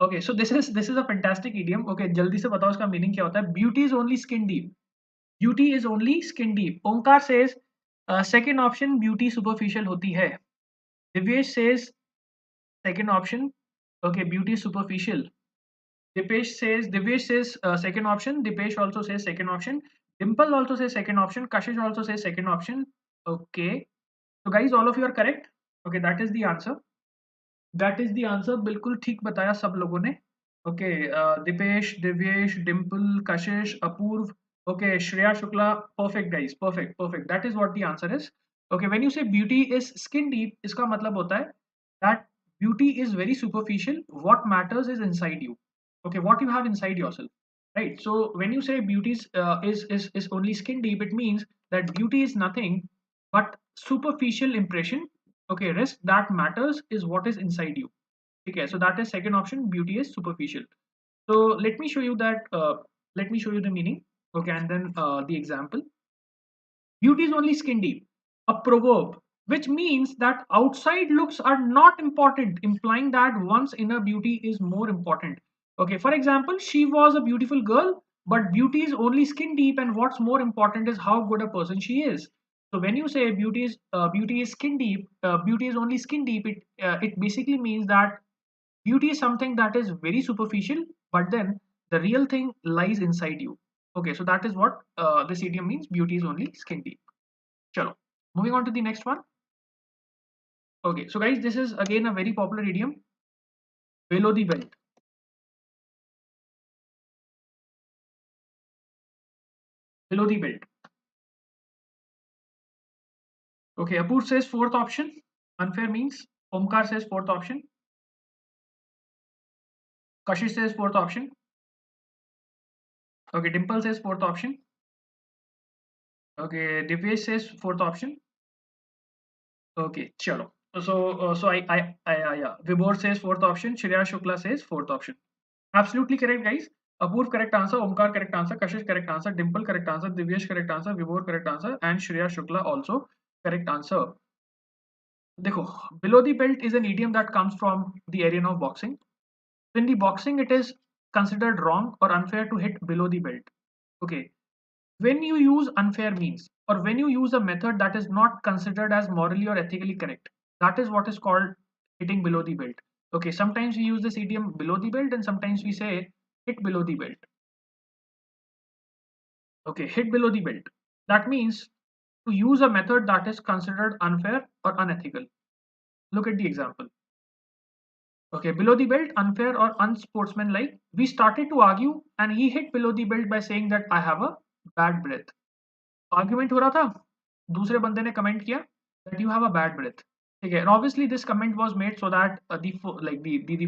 okay, so this is a fantastic idiom. Okay, जल्दी से बताओ इसका meaning क्या होता है. Beauty is only skin deep. Beauty is only skin deep. Omkar says second option, beauty superficial होती है. Divyesh says second option, okay, beauty is superficial. Divyesh says second option. Dipesh also says second option. Dimple also says second option. Kashish also says second option. Okay, so guys, all of you are correct. Okay, that is the answer. That is the answer. बिल्कुल ठीक बताया सब लोगों ने. Okay, Dipesh, Divyesh, Dimple, Kashish, Apurv. Okay, Shreya Shukla. Perfect, guys. Perfect, perfect. That is what the answer is. Okay, when you say beauty is skin deep, इसका मतलब होता है that beauty is very superficial. What matters is inside you. Okay, what you have inside yourself, right? So when you say beauty is only skin deep, it means that beauty is nothing but superficial impression. Okay, rest that matters is what is inside you. Okay, so that is second option. Beauty is superficial. So let me show you that. Let me show you the meaning. Okay, and then the example. Beauty is only skin deep. A proverb. which means that outside looks are not important, implying that one's inner beauty is more important. Okay, for example, she was a beautiful girl, but beauty is only skin deep, and what's more important is how good a person she is. So when you say beauty is skin deep, beauty is only skin deep, it basically means that beauty is something that is very superficial, but then the real thing lies inside you. Okay, so that is what this idiom means. Beauty is only skin deep. Chalo. Moving on to the next one. Okay, so guys, this is again a very popular idiom, below the belt. Below the belt. Okay, Apur says fourth option, unfair means. Omkar says fourth option. Kashish says fourth option. Okay, Dimple says fourth option. Okay, Dipesh says fourth option. Okay, chalo. Yeah. Vibhor says fourth option. Shreya Shukla says fourth option. Absolutely correct, guys. Apurv correct answer, Omkar correct answer, Kashish correct answer, Dimple correct answer, Divyesh correct answer, Vibhor correct answer, and Shreya Shukla also correct answer. देखो, below the belt is an idiom that comes from the arena of boxing. In the boxing, it is considered wrong or unfair to hit below the belt. Okay, when you use unfair means, or when you use a method that is not considered as morally or ethically correct, that is what is called hitting below the belt. Okay, sometimes we use this idiom below the belt, and sometimes we say hit below the belt. Okay, hit below the belt. That means to use a method that is considered unfair or unethical. Look at the example. Okay, below the belt, unfair or unsportsmanlike. We started to argue and he hit below the belt by saying that I have a bad breath. Argument हो रहा था, दूसरे बंदे ने comment किया that you have a bad breath. Okay, and obviously this comment was made so that the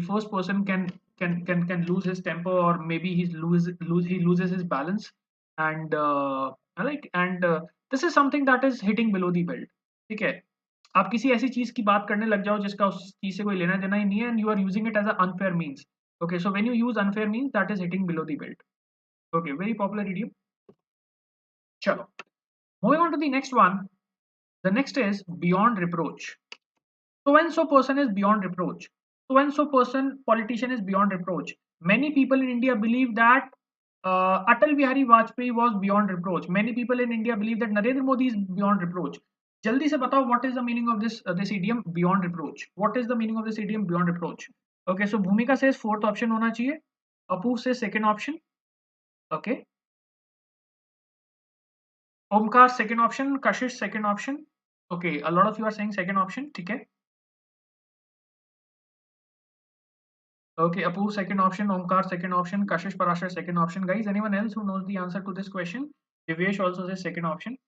first person can lose his temper, or maybe he loses his balance, and this is something that is hitting below the belt. ठीक है, आप किसी ऐसी चीज की बात करने लग जाओ जिसका उस चीज से कोई लेना देना ही नहीं है, and you are using it as an unfair means. Okay, so when you use unfair means, that is hitting below the belt. Okay, very popular idiom. Chalo. Moving on to the next one. The next is beyond reproach. So and so person is beyond reproach. So and so person, politician is beyond reproach. Many people in India believe that Atal Bihari Vajpayee was beyond reproach. Many people in India believe that Narendra Modi is beyond reproach. जल्दी से बताओ what is the meaning of this idiom beyond reproach? What is the meaning of this idiom beyond reproach? Okay, so Bhumika says fourth option होना चाहिए. Apu says second option. Okay. Omkar second option. Kashish second option. Okay, a lot of you are saying second option. ठीक है. Okay, Apu second option, Omkar second option, Kashish Parashar second option. Guys, anyone else who knows the answer to this question? Divyesh also says second option.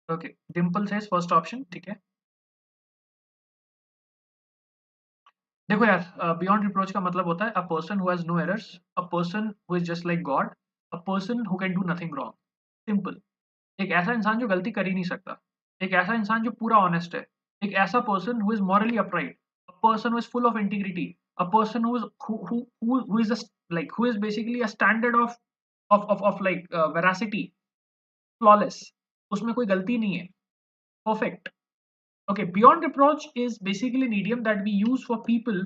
Okay, Dimple says first option. ठीक है. देखो यार, beyond reproach का मतलब होता है a person who has no errors, a person who is just like God, a person who can do nothing wrong. Simple. एक ऐसा इंसान जो गलती कर ही नहीं सकता, एक ऐसा इंसान जो पूरा ऑनेस्ट है, एक ऐसा person who is morally upright, a person who is full of integrity, a person who is like who is basically a standard of like veracity, flawless, उसमें कोई गलती नहीं है, perfect. Okay, beyond reproach is basically an idiom that we use for people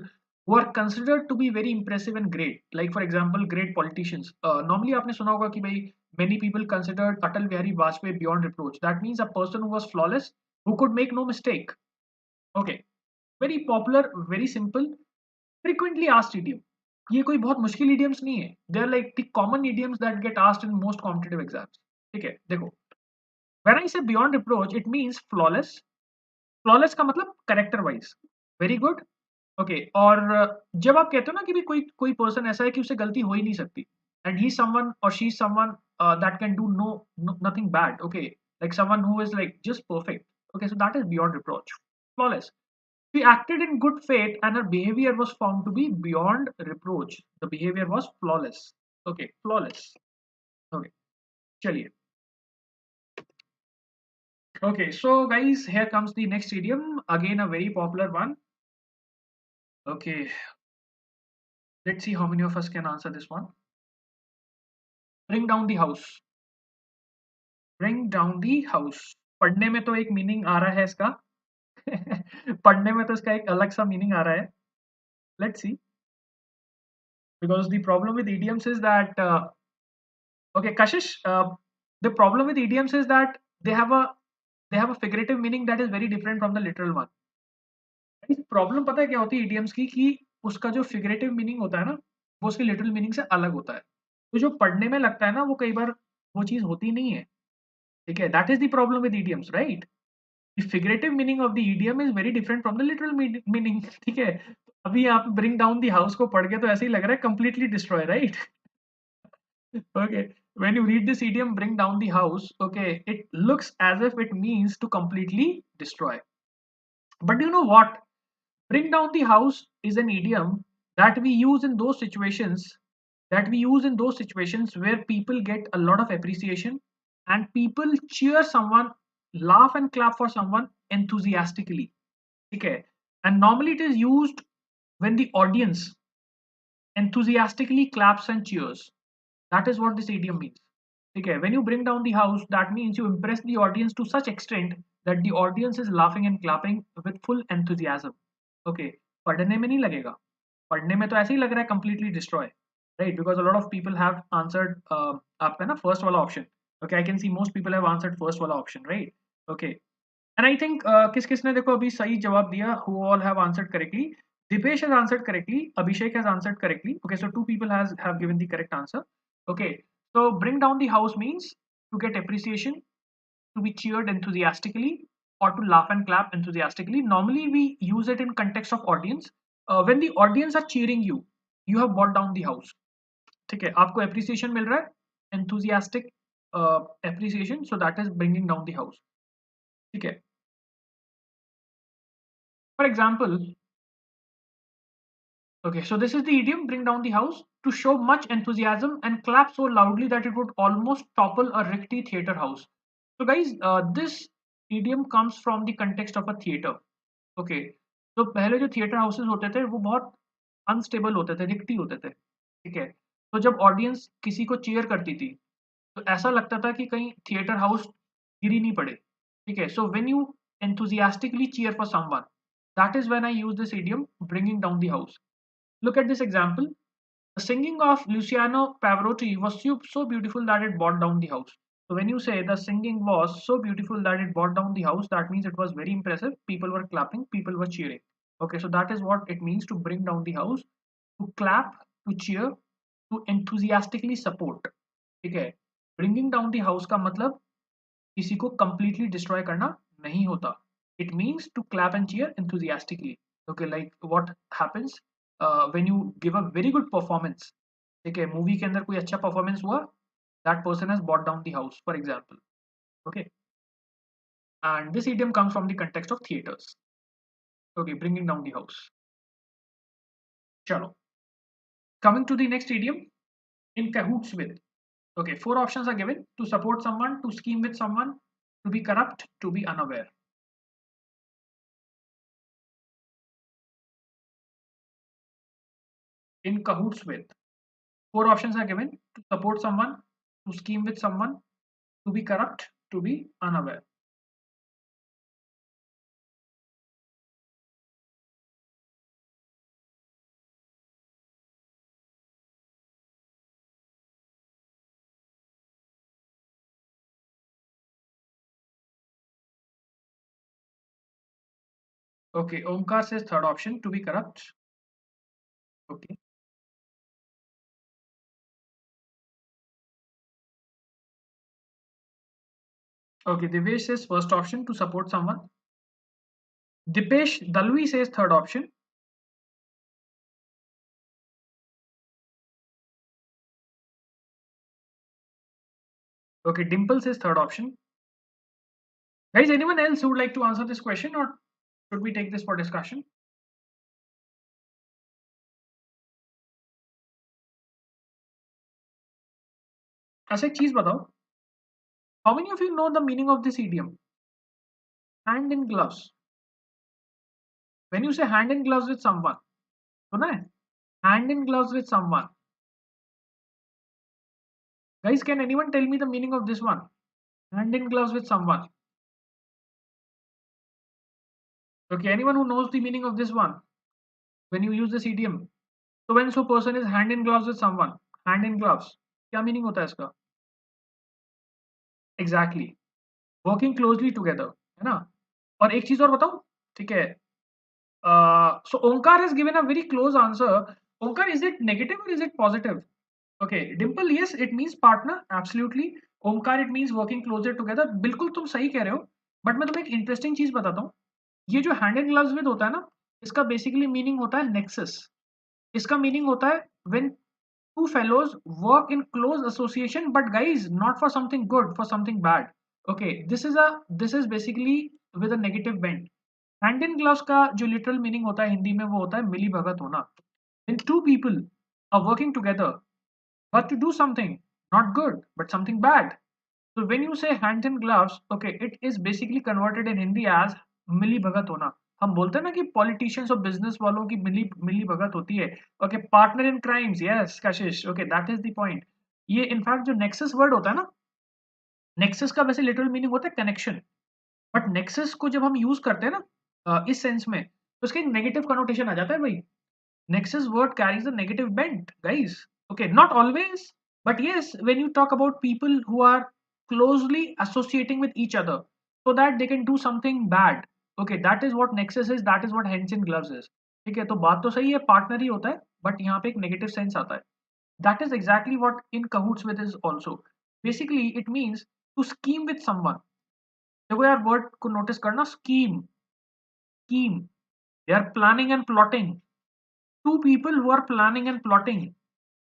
who are considered to be very impressive and great. Like for example, great politicians. Normally, आपने सुना होगा कि भाई many people considered Atal Bihari Vajpayee beyond reproach. That means a person who was flawless, who could make no mistake. Okay, very popular, very simple, frequently asked idiom. ये कोई बहुत मुश्किल idioms नहीं है. They are like the common idioms that get asked in most competitive exams. ठीक है, देखो. When I say beyond reproach, it means flawless. Flawless का मतलब character wise very good. Okay, और जब आप कहते हो ना कि भी कोई कोई पर्सन ऐसा है कि उसे गलती हो ही नहीं सकती, एंड ही समवन और she someone that can do no nothing bad. Okay, like someone who is like just perfect. Okay, so that is beyond reproach, flawless. She acted in good faith and her behavior was found to be beyond reproach. The behavior was flawless. Okay, flawless. Okay, चलिए. Okay, so guys, here comes the next idiom. Again, a very popular one. Okay, let's see how many of us can answer this one. Bring down the house. Bring down the house. पढ़ने में तो एक meaning आ रहा है इसका पढ़ने में तो इसका एक अलग सा मीनिंग आ रहा है. Let's see. Because the problem with idioms is that okay, Kashish, the problem with idioms is that they have a they have a figurative meaning that is very different from the literal one. Problem पता है क्या होती है idioms की कि उसका जो figurative meaning होता है ना वो उसके literal meaning से अलग होता है. तो जो पढ़ने में लगता है ना वो कई बार वो चीज होती नहीं है. ठीक है, that is the problem with idioms, right? The figurative meaning of the idiom is very different from the literal meaning. ठीक है, अभी आप bring down the house को पढ़ के तो ऐसे ही लग रहा है completely destroy, right? Okay, when you read this idiom bring down the house, okay, it looks as if it means to completely destroy. But you know what, bring down the house is an idiom that we use in those situations where people get a lot of appreciation and people cheer someone, laugh and clap for someone enthusiastically. Okay, and normally it is used when the audience enthusiastically claps and cheers. That is what this idiom means. Okay, when you bring down the house, that means you impress the audience to such extent that the audience is laughing and clapping with full enthusiasm. Okay, पढ़ने में नहीं लगेगा, पढ़ने में तो ऐसे ही लग रहा है completely destroy, right? Because a lot of people have answered आपका ना first वाला option. Okay, I can see most people have answered first वाला option, right? Okay, and I think किस किसने देखो अभी सही जवाब दिया, who all have answered correctly. Dipesh has answered correctly, Abhishek has answered correctly. Okay, so two people have given the correct answer. Okay, so bring down the house means to get appreciation, to be cheered enthusiastically, or to laugh and clap enthusiastically. Normally we use it in context of audience. When the audience are cheering you, you have brought down the house. ठीक है, आपको appreciation मिल रहा है, enthusiastic appreciation, so that is bringing down the house. ठीक है, for example, okay, so this is the idiom bring down the house, to show much enthusiasm and clap so loudly that it would almost topple a rickety theater house. So guys, this idiom comes from the context of a theater. Okay, तो पहले जो theatre houses होते थे वो बहुत unstable होते थे, रिक्टी होते थे. ठीक है, तो जब ऑडियंस किसी को चीयर करती थी तो ऐसा लगता था कि कहीं थिएटर हाउस गिर ही नहीं पड़े. ठीक है, so when you enthusiastically cheer for someone, that is when I use this idiom bringing down the house. Look at this example. The singing of Luciano Pavarotti was so beautiful that it brought down the house. So when you say the singing was so beautiful that it brought down the house, that means it was very impressive. People were clapping, people were cheering. Okay, so that is what it means to bring down the house, to clap, to cheer, to enthusiastically support. ठीक है, bringing down the house का मतलब किसी को completely destroy करना नहीं होता. It means to clap and cheer enthusiastically. Okay, like what happens when you give a very good performance. ठीक है, मूवी के अंदर कोई अच्छा परफॉर्मेंस हुआ, that person has brought down the house, for example. Okay, and this idiom comes from the context of theaters. Okay, bringing down the house. Chalo, coming to the next idiom, in cahoots with. Okay, four options are given: to support someone, to scheme with someone, to be corrupt, to be unaware. In cahoots with, four options are given: to support someone, to scheme with someone, to be corrupt, to be unaware. Okay, Omkar says third option, to be corrupt. Okay. Okay, Divesh says first option, to support someone. Dipesh Dalvi says third option. Okay, Dimple says third option. Guys, anyone else who would like to answer this question, or should we take this for discussion? अच्छा एक चीज बताओ, how many of you know the meaning of this idiom? Hand in gloves. When you say hand in gloves with someone, सुना है? Hand in gloves with someone. Guys, can anyone tell me the meaning of this one? Hand in gloves with someone. Okay, anyone who knows the meaning of this one when you use this idiom? So when so person is hand in gloves with someone, hand in gloves, क्या meaning होता है इसका? Exactly, working closely together, है ना? और एक चीज और बताऊं, ठीक है? So Omkar has given a very close answer. Omkar, is it negative or is it positive? Okay, Dimple, yes, it means partner, absolutely. Omkar, it means working closer together. बिल्कुल तुम सही कह रहे हो, बट मैं तुम्हें एक इंटरेस्टिंग चीज बताता हूँ. ये जो हैंड इन ग्लव्स विद होता है ना, इसका बेसिकली मीनिंग होता है नेक्सस. इसका मीनिंग होता है when two fellows work in close association, but guys not for something good, for something bad. Okay, this is basically with a negative bent. Hand in gloves का जो literal meaning होता है हिंदी में वो होता है मिली भगत होना. When two people are working together but to do something not good but something bad. So when you say hand in gloves, okay, it is basically converted in Hindi as मिली भगत होना. हम बोलते हैं ना कि पॉलिटिशियंस और business वालों की मिली मिली भगत होती है. Okay, partner in crimes, yes Kashish, okay, that is the point. ये इनफैक्ट जो नेक्सस वर्ड होता है ना, नेक्सस का वैसे लिटरल मीनिंग होता है कनेक्शन, बट नेक्सस को जब हम यूज करते हैं ना इस सेंस में, तो उसका एक नेगेटिव कनोटेशन आ जाता है भाई. Nexus word carries a negative bent, guys. Okay, not always, but yes, when you talk about people who are closely associating with each other so that they can do something bad. Okay, that is what nexus is, that is what hands in gloves is. ठीक है, तो बात तो सही है, partner ही होता है, but यहाँ पे एक नेगेटिव सेंस आता है. That is exactly what in cahoots with is also. Basically it means to scheme with someone. देखो यार, वर्ड को नोटिस करना, scheme, scheme, they are planning and plotting. Two people who are planning and plotting.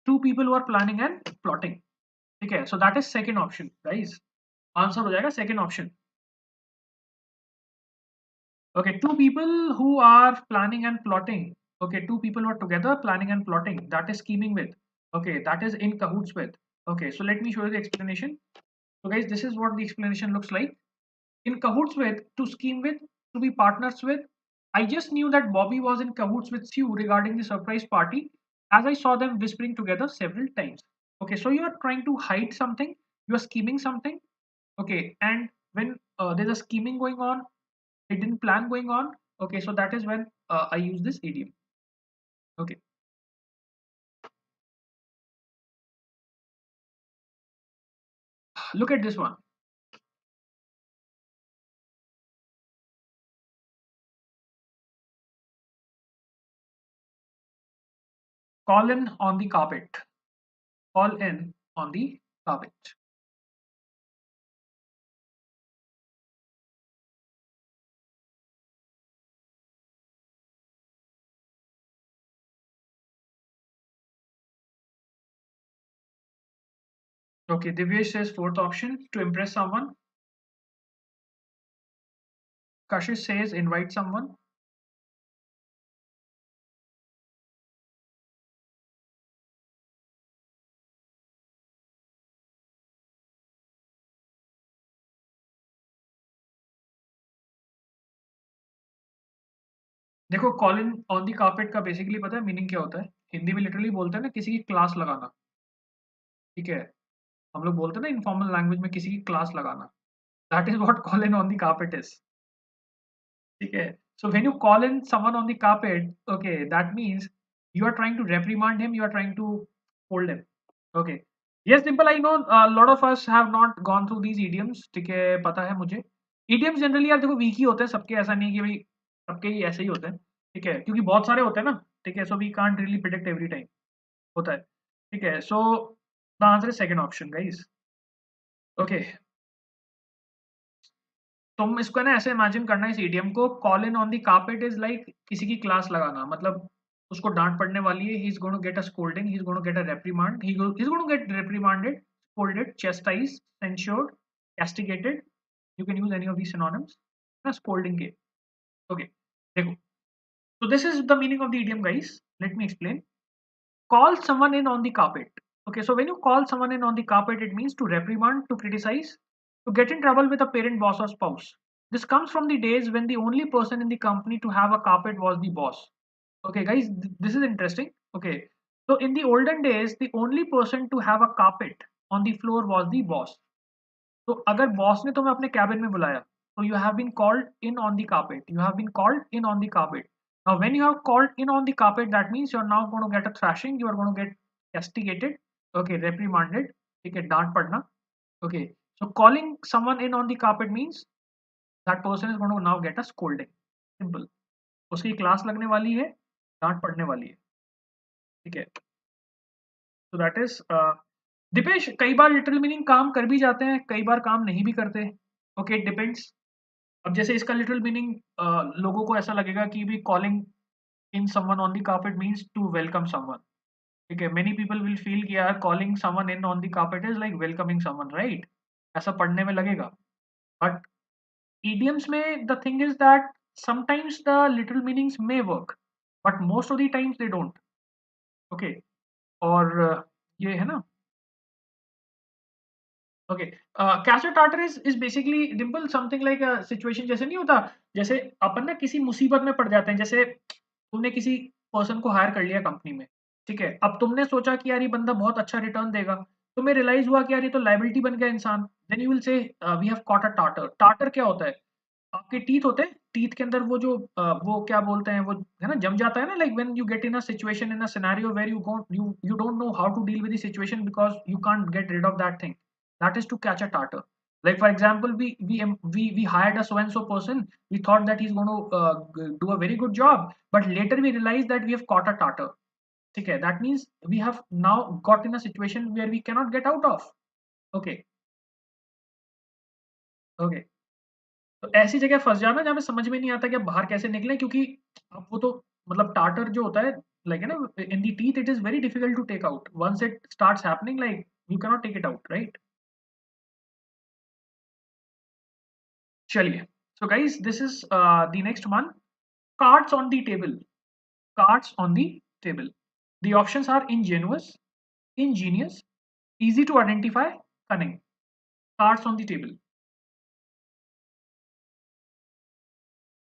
Two people who are planning and plotting. ठीक है, so that is second option, guys. Answer हो जाएगा second option. Okay, two people who are planning and plotting. Okay, two people who are together planning and plotting. That is scheming with. Okay, that is in cahoots with. Okay, so let me show you the explanation. So guys, this is what the explanation looks like. In cahoots with, to scheme with, to be partners with. I just knew that Bobby was in cahoots with Sue regarding the surprise party as I saw them whispering together several times. Okay, so you are trying to hide something, you are scheming something. Okay, and when there's a scheming going on, hidden plan going on. Okay, so that is when I use this idiom. Okay, look at this one. Call in on the carpet. Call in on the carpet. Okay, Divyesh says fourth option, to impress someone. Kashish says invite someone. देखो, call in on the carpet का basically पता है meaning क्या होता है? हिंदी में literally बोलते हैं ना, किसी की क्लास लगाना. ठीक है, हम लोग बोलते हैं ना इनफॉर्मल लैंग्वेज में किसी की क्लास लगाना. That is what call in on the carpet is. ठीक है, so when you call in someone on the carpet, okay, that means you are trying to reprimand him, you are trying to hold him. Okay, yes Dimple, I know a lot of us have not gone through these idioms. ठीक है, पता है मुझे. idioms generally यार देखो week ही होते हैं सबके, ऐसा नहीं है कि भाई सबके ही ऐसे ही होते हैं. ठीक है, क्योंकि बहुत सारे होते हैं ना. ठीक है, so we can't really predict every time. होता है. ठीक है, so the answer is second option, guys. Okay, तुम इसको ना ऐसे इमेजिन करना, इस इडियम को, call in on the carpet is like किसी की क्लास लगाना. मतलब उसको डांट पड़ने वाली है, he is going to get a scolding, he is going to get a reprimand, he is going to get reprimanded, scolded, chastised, censured, castigated. You can use any of these synonyms ना scolding के. Okay, देखो, so this is the meaning of the idiom, guys. Let me explain. Call someone in on the carpet. Okay, so when you call someone in on the carpet, it means to reprimand, to criticize, to get in trouble with a parent, boss, or spouse. This comes from the days when the only person in the company to have a carpet was the boss. Okay, guys, this is interesting. Okay, so in the olden days, the only person to have a carpet on the floor was the boss. तो अगर boss ने तुम्हें अपने cabin में बुलाया, So you have been called in on the carpet. You have been called in on the carpet. Now, when you are called in on the carpet, that means you're now going to get a thrashing. You are going to get castigated. Okay, reprimanded. Okay, डांट पड़ना. Okay, so calling someone in on the carpet means that person is going to now get a scolding. Simple. उसकी class लगने वाली है, डांट पड़ने वाली है. ठीक है. So that is दिपेश, कई बार लिटिल मीनिंग काम कर भी जाते हैं, कई बार काम नहीं भी करते. Okay, it depends. अब जैसे इसका लिटिल मीनिंग लोगों को ऐसा लगेगा कि भी calling in someone on the carpet means to welcome someone. ठीक है, मेनी पीपल विल फील कि यार calling someone in on the carpet is like welcoming someone, right? ऐसा पढ़ने में लगेगा. बट idioms में the thing is that sometimes the literal meanings may work, but most of the times they don't. Okay, और ये है ना. Okay, catch a tartar is basically Dimple something like a situation. जैसे नहीं होता, जैसे अपन ना किसी मुसीबत में पड़ जाते हैं. जैसे तुमने किसी पर्सन को हायर कर लिया कंपनी में. ठीक है, अब तुमने सोचा कि यार ये बंदा बहुत अच्छा रिटर्न देगा. तुम्हें रियलाइज हुआ कि यार ये तो लाइबिलिटी बन गया इंसान. Then you will say we have caught a tartar. Tartar क्या होता है? आपके टीथ होते हैं, टीथ के अंदर वो जो वो क्या बोलते हैं, वो है ना, जम जाता है ना. Like when you get in a situation in a scenario where you don't know how to deal with the situation because you can't get rid of that thing. That is to catch a tartar. Like for example, we hired a so and so person. We thought that he's going to do a very good job, but later we realized that we have caught a tartar. Okay, that means we have now got in a situation where we cannot get out of. Okay, okay. तो ऐसी जगह फंस जाना जहाँ पे समझ में नहीं आता कि अब बाहर कैसे निकले, क्योंकि अब वो तो मतलब टार्टर जो होता है, लाइक है ना, in the teeth it is very difficult to take out. Once it starts happening, like you cannot take it out, right? चलिए, so guys, this is the next one. Cards on the table. Cards on the table. The options are ingenuous, ingenious, easy to identify, cunning. Cards on the table.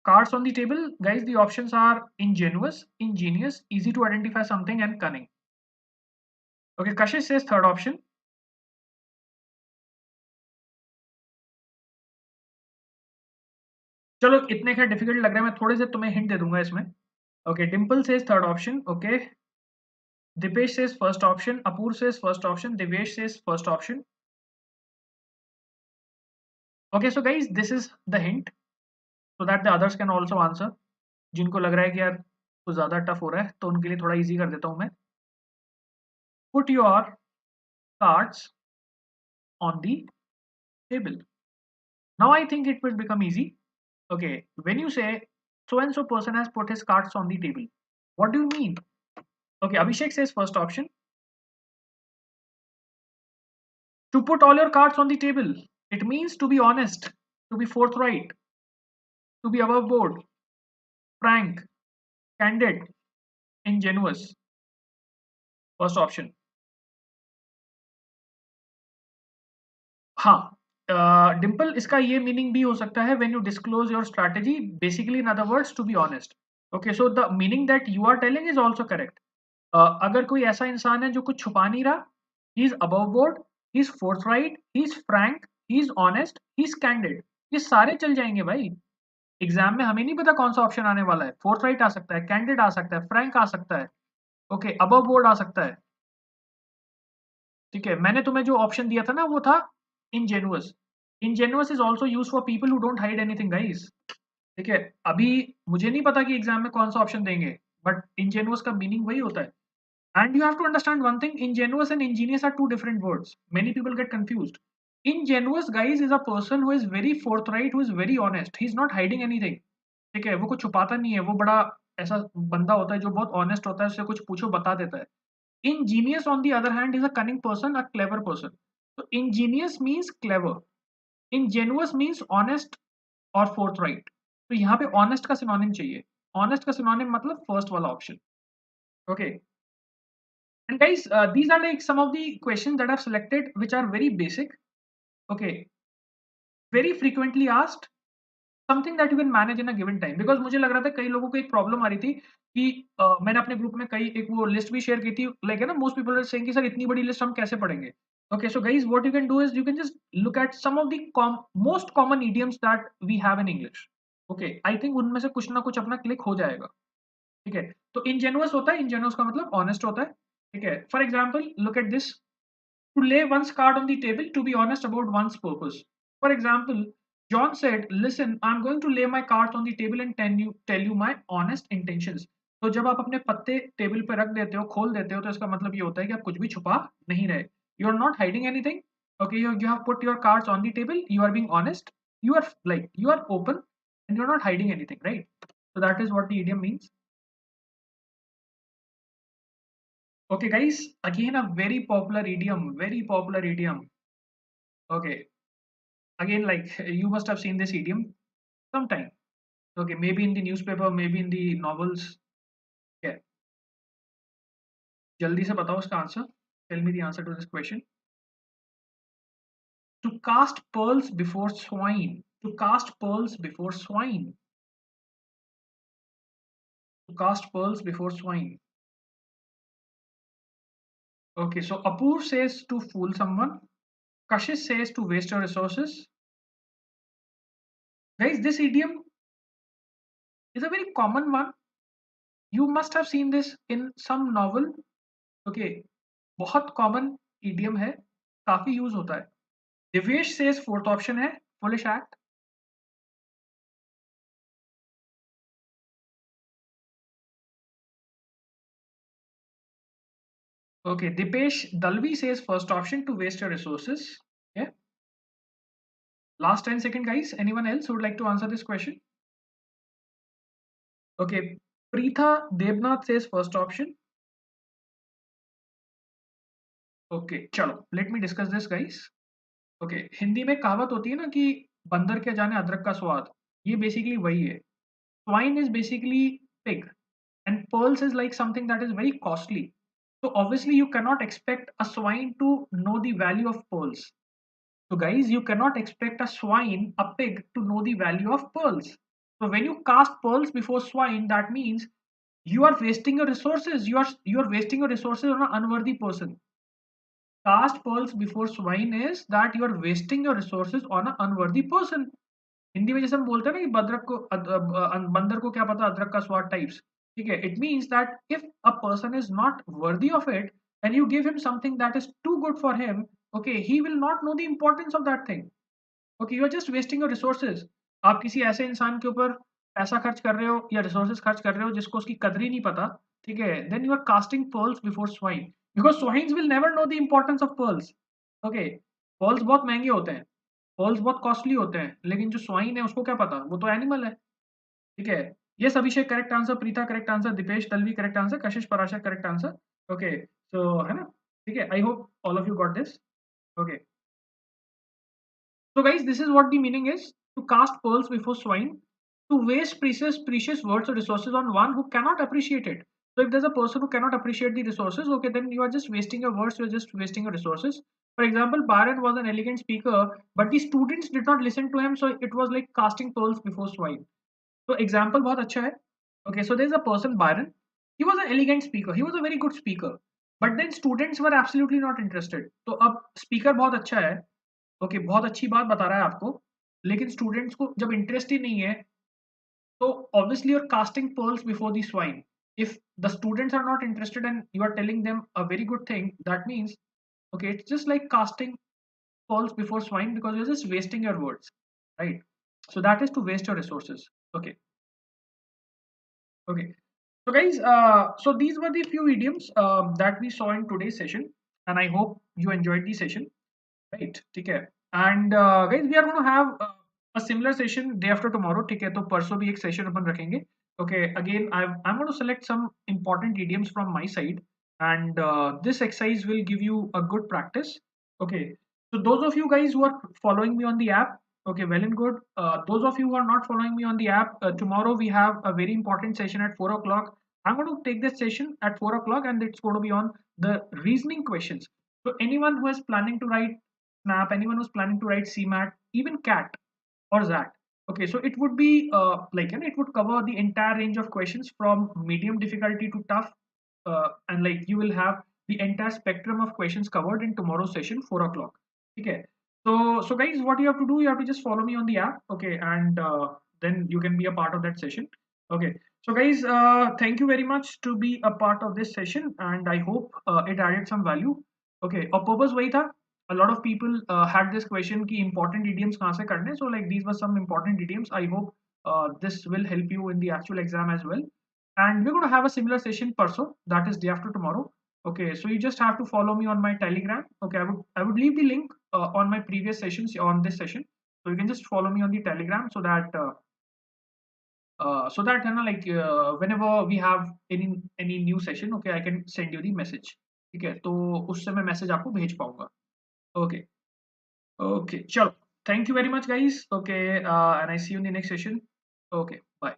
Cards on the table, guys, the options are ingenuous, ingenious, easy to identify something, and cunning. Okay, Kashish says third option. चलो, इतने क्या difficult लग रहा है, मैं थोड़े से तुम्हें हिंट दे दूंगा इसमें. Okay, Dimple says third option. Okay, Dipesh says first option, Apur says first option, Devesh says first option. Okay, so guys, this is the hint so that the others can also answer. जिनको लग रहा है कि यार कुछ ज़्यादा tough हो रहा है, तो उनके लिए थोड़ा इजी कर देता हूँ मैं. Put your cards on the table. Now I think it will become easy. Okay, when you say so and so person has put his cards on the table, what do you mean? Okay, Abhishek says first option. To put all your cards on the table, it means to be honest, to be forthright, to be above board, frank, candid, ingenuous. First option. हाँ, डिम्पल, इसका ये meaning भी हो सकता है when you disclose your strategy, basically in other words to be honest. Okay, so the meaning that you are telling is also correct. अगर कोई ऐसा इंसान है जो कुछ छुपा नहीं रहा, he is above board, he is forthright, he is frank, he is honest, he is candid, ये सारे चल जाएंगे भाई. एग्जाम में हमें नहीं पता कौन सा ऑप्शन आने वाला है. फोर्थराइट आ सकता है, कैंडिड आ सकता है, फ्रैंक आ सकता है, ओके, अबव बोर्ड आ सकता है. ठीक है, मैंने तुम्हें जो ऑप्शन दिया था ना, वो था ingenuous. Ingenuous is also used for people who don't hide anything, guys. ठीक है, अभी मुझे नहीं पता कि एग्जाम में कौन सा ऑप्शन देंगे, बट ingenuous का मीनिंग वही होता है. And you have to understand one thing: ingenuous and ingenious are two different words. Many people get confused. Ingenuous, guys, is a person who is very forthright, who is very honest. He is not hiding anything. ठीक है, वो कुछ छुपाता नहीं है, वो बड़ा ऐसा बंदा होता है जो बहुत ऑनेस्ट होता है, उससे कुछ पूछो बता देता है. Ingenious, on the other hand, is a cunning person, a clever person. So ingenious means clever. Ingenuous means honest or forthright. तो यहाँ पे honest का synonym चाहिए. Honest का synonym मतलब first वाला option. Okay. And guys, these are like some of the questions that I've selected, which are very basic. Okay. Very frequently asked. Something that you can manage in a given time. Because मुझे लग रहा था कई लोगों को एक problem आ रही थी कि मैंने अपने ग्रुप में कई एक वो लिस्ट भी शेयर की थी, लाइक है ना, मोस्ट पीपल आर सेइंग कि सर इतनी बड़ी लिस्ट हम कैसे पढ़ेंगे. Okay, so guys, what you can do is you can just look at some of the most common idioms that we have in English. Okay, I think उनमें से कुछ ना कुछ अपना क्लिक हो जाएगा. ठीक है, तो ingenuous होता है, ingenuous का मतलब honest होता है. ठीक है, for example, look at this: to lay one's card on the table, to be honest about one's purpose. For example, John said, "Listen, I'm going to lay my cards on the table and tell you my honest intentions." तो जब आप अपने पत्ते table पे रख देते हो, खोल देते हो, तो इसका मतलब ये होता है कि आप कुछ भी छुपा नहीं रहे. You are not hiding anything. Okay, you have put your cards on the table. You are being honest. You are open, and you're not hiding anything, right? So that is what the idiom means. Okay, guys, again a very popular idiom. Very popular idiom. Okay, again, like you must have seen this idiom sometime. Okay, maybe in the newspaper, maybe in the novels. Yeah, जल्दी से बताओ इसका answer. Tell me the answer to this question. To cast pearls before swine. To cast pearls before swine. To cast pearls before swine. Okay, so Apur says to fool someone. Kashish says to waste your resources. Guys, this idiom is a very common one. You must have seen this in some novel. Okay, बहुत common idiom है, काफी use होता है. Divesh says fourth option है foolish act. Okay, Dipesh Dalvi says first option, to waste your resources. Yeah. Last 10 seconds, guys. Anyone else who would like to answer this question? Okay, Preetha Devnath says first option. Okay, चलो, let me discuss this, guys. Okay, Hindi में कहावत होती है ना कि बंदर के जाने अदरक का स्वाद. ये बेसिकली वही है. Swine is basically pig, and pearls is like something that is very costly. So obviously you cannot expect a swine to know the value of pearls. So guys, you cannot expect a swine, a pig, to know the value of pearls. So when you cast pearls before swine, that means you are wasting your resources. You are wasting your resources on an unworthy person. Cast pearls before swine is that you are wasting your resources on an unworthy person. Hindi में जैसे हम बोलते हैं ना कि बदरक को बंदर को क्या पता अदरक का स्वाद टाइप्स. ठीक है, it means that if a person is not worthy of it and you give him something that is too good for him, okay, he will not know the importance of that thing. Okay, you are just wasting your resources. आप किसी ऐसे इंसान के ऊपर पैसा खर्च कर रहे हो या रिसोर्सेज खर्च कर रहे हो जिसको उसकी कदर ही नहीं पता. ठीक है, then you are casting pearls before swine, because swines will never know the importance of pearls. Okay, pearls बहुत महंगे होते हैं, पर्ल्स बहुत कॉस्टली होते हैं, लेकिन जो स्वाइन है उसको क्या पता, वो तो एनिमल है. ठीक है, ये Abhishek correct answer, Preeta correct answer, Deepesh Dalvi correct answer, Kashish Parashar correct answer. Okay, so है ना. ठीक है, I hope all of you got this. Okay, so guys, this is what the meaning is: to cast pearls before swine, to waste precious words or resources on one who cannot appreciate it. So if there's a person who cannot appreciate the resources, okay, then you are just wasting your words, you're just wasting your resources. For example, Byron was an elegant speaker, but the students did not listen to him, so it was like casting pearls before swine. So example बहुत अच्छा है. Okay, so there's a person Byron. He was an elegant speaker. He was a very good speaker. But then students were absolutely not interested. तो अब speaker बहुत अच्छा है. Okay, बहुत अच्छी बात बता रहा है आपको, लेकिन स्टूडेंट्स को जब इंटरेस्ट ही नहीं है, तो obviously you're casting pearls before the swine. If the students are not interested and you are telling them a very good thing, that means okay, it's just like casting pearls before swine because you're just wasting your words, right? So that is to waste your resources. Okay, okay, so guys, so these were the few idioms that we saw in today's session, and I hope you enjoyed the session. Right, ठीक है. And guys, we are gonna have a similar session day after tomorrow. ठीक है, तो परसों भी एक session अपन रखेंगे. Okay, again I am gonna select some important idioms from my side, and this exercise will give you a good practice. Okay, so those of you guys who are following me on the app, okay, well and good. Those of you who are not following me on the app, tomorrow we have a very important session at 4 o'clock. I'm going to take this session at 4 o'clock, and it's going to be on the reasoning questions. So anyone who is planning to write SNAP, anyone who's planning to write CMAT, even CAT or ZAT. Okay, so it would be like, and it would cover the entire range of questions from medium difficulty to tough, and like you will have the entire spectrum of questions covered in tomorrow's session 4 o'clock. Okay. So guys, what you have to do, you have to just follow me on the app. Okay. And then you can be a part of that session. Okay. So guys, thank you very much to be a part of this session, and I hope it added some value. Okay. और purpose वही था. A lot of people had this question कि important idioms कहाँ से करने. So like these were some important idioms. I hope this will help you in the actual exam as well. And we're going to have a similar session parso, that is day after tomorrow. Okay, so you just have to follow me on my Telegram. Okay, I would leave the link on my previous sessions on this session, so you can just follow me on the Telegram so that you know, like whenever we have any new session, okay, I can send you the message. ठीक है, तो उससे मैं message आपको भेज पाऊंगा. Okay, okay, चलो. Thank you very much, guys. Okay, and I see you in the next session. Okay, bye.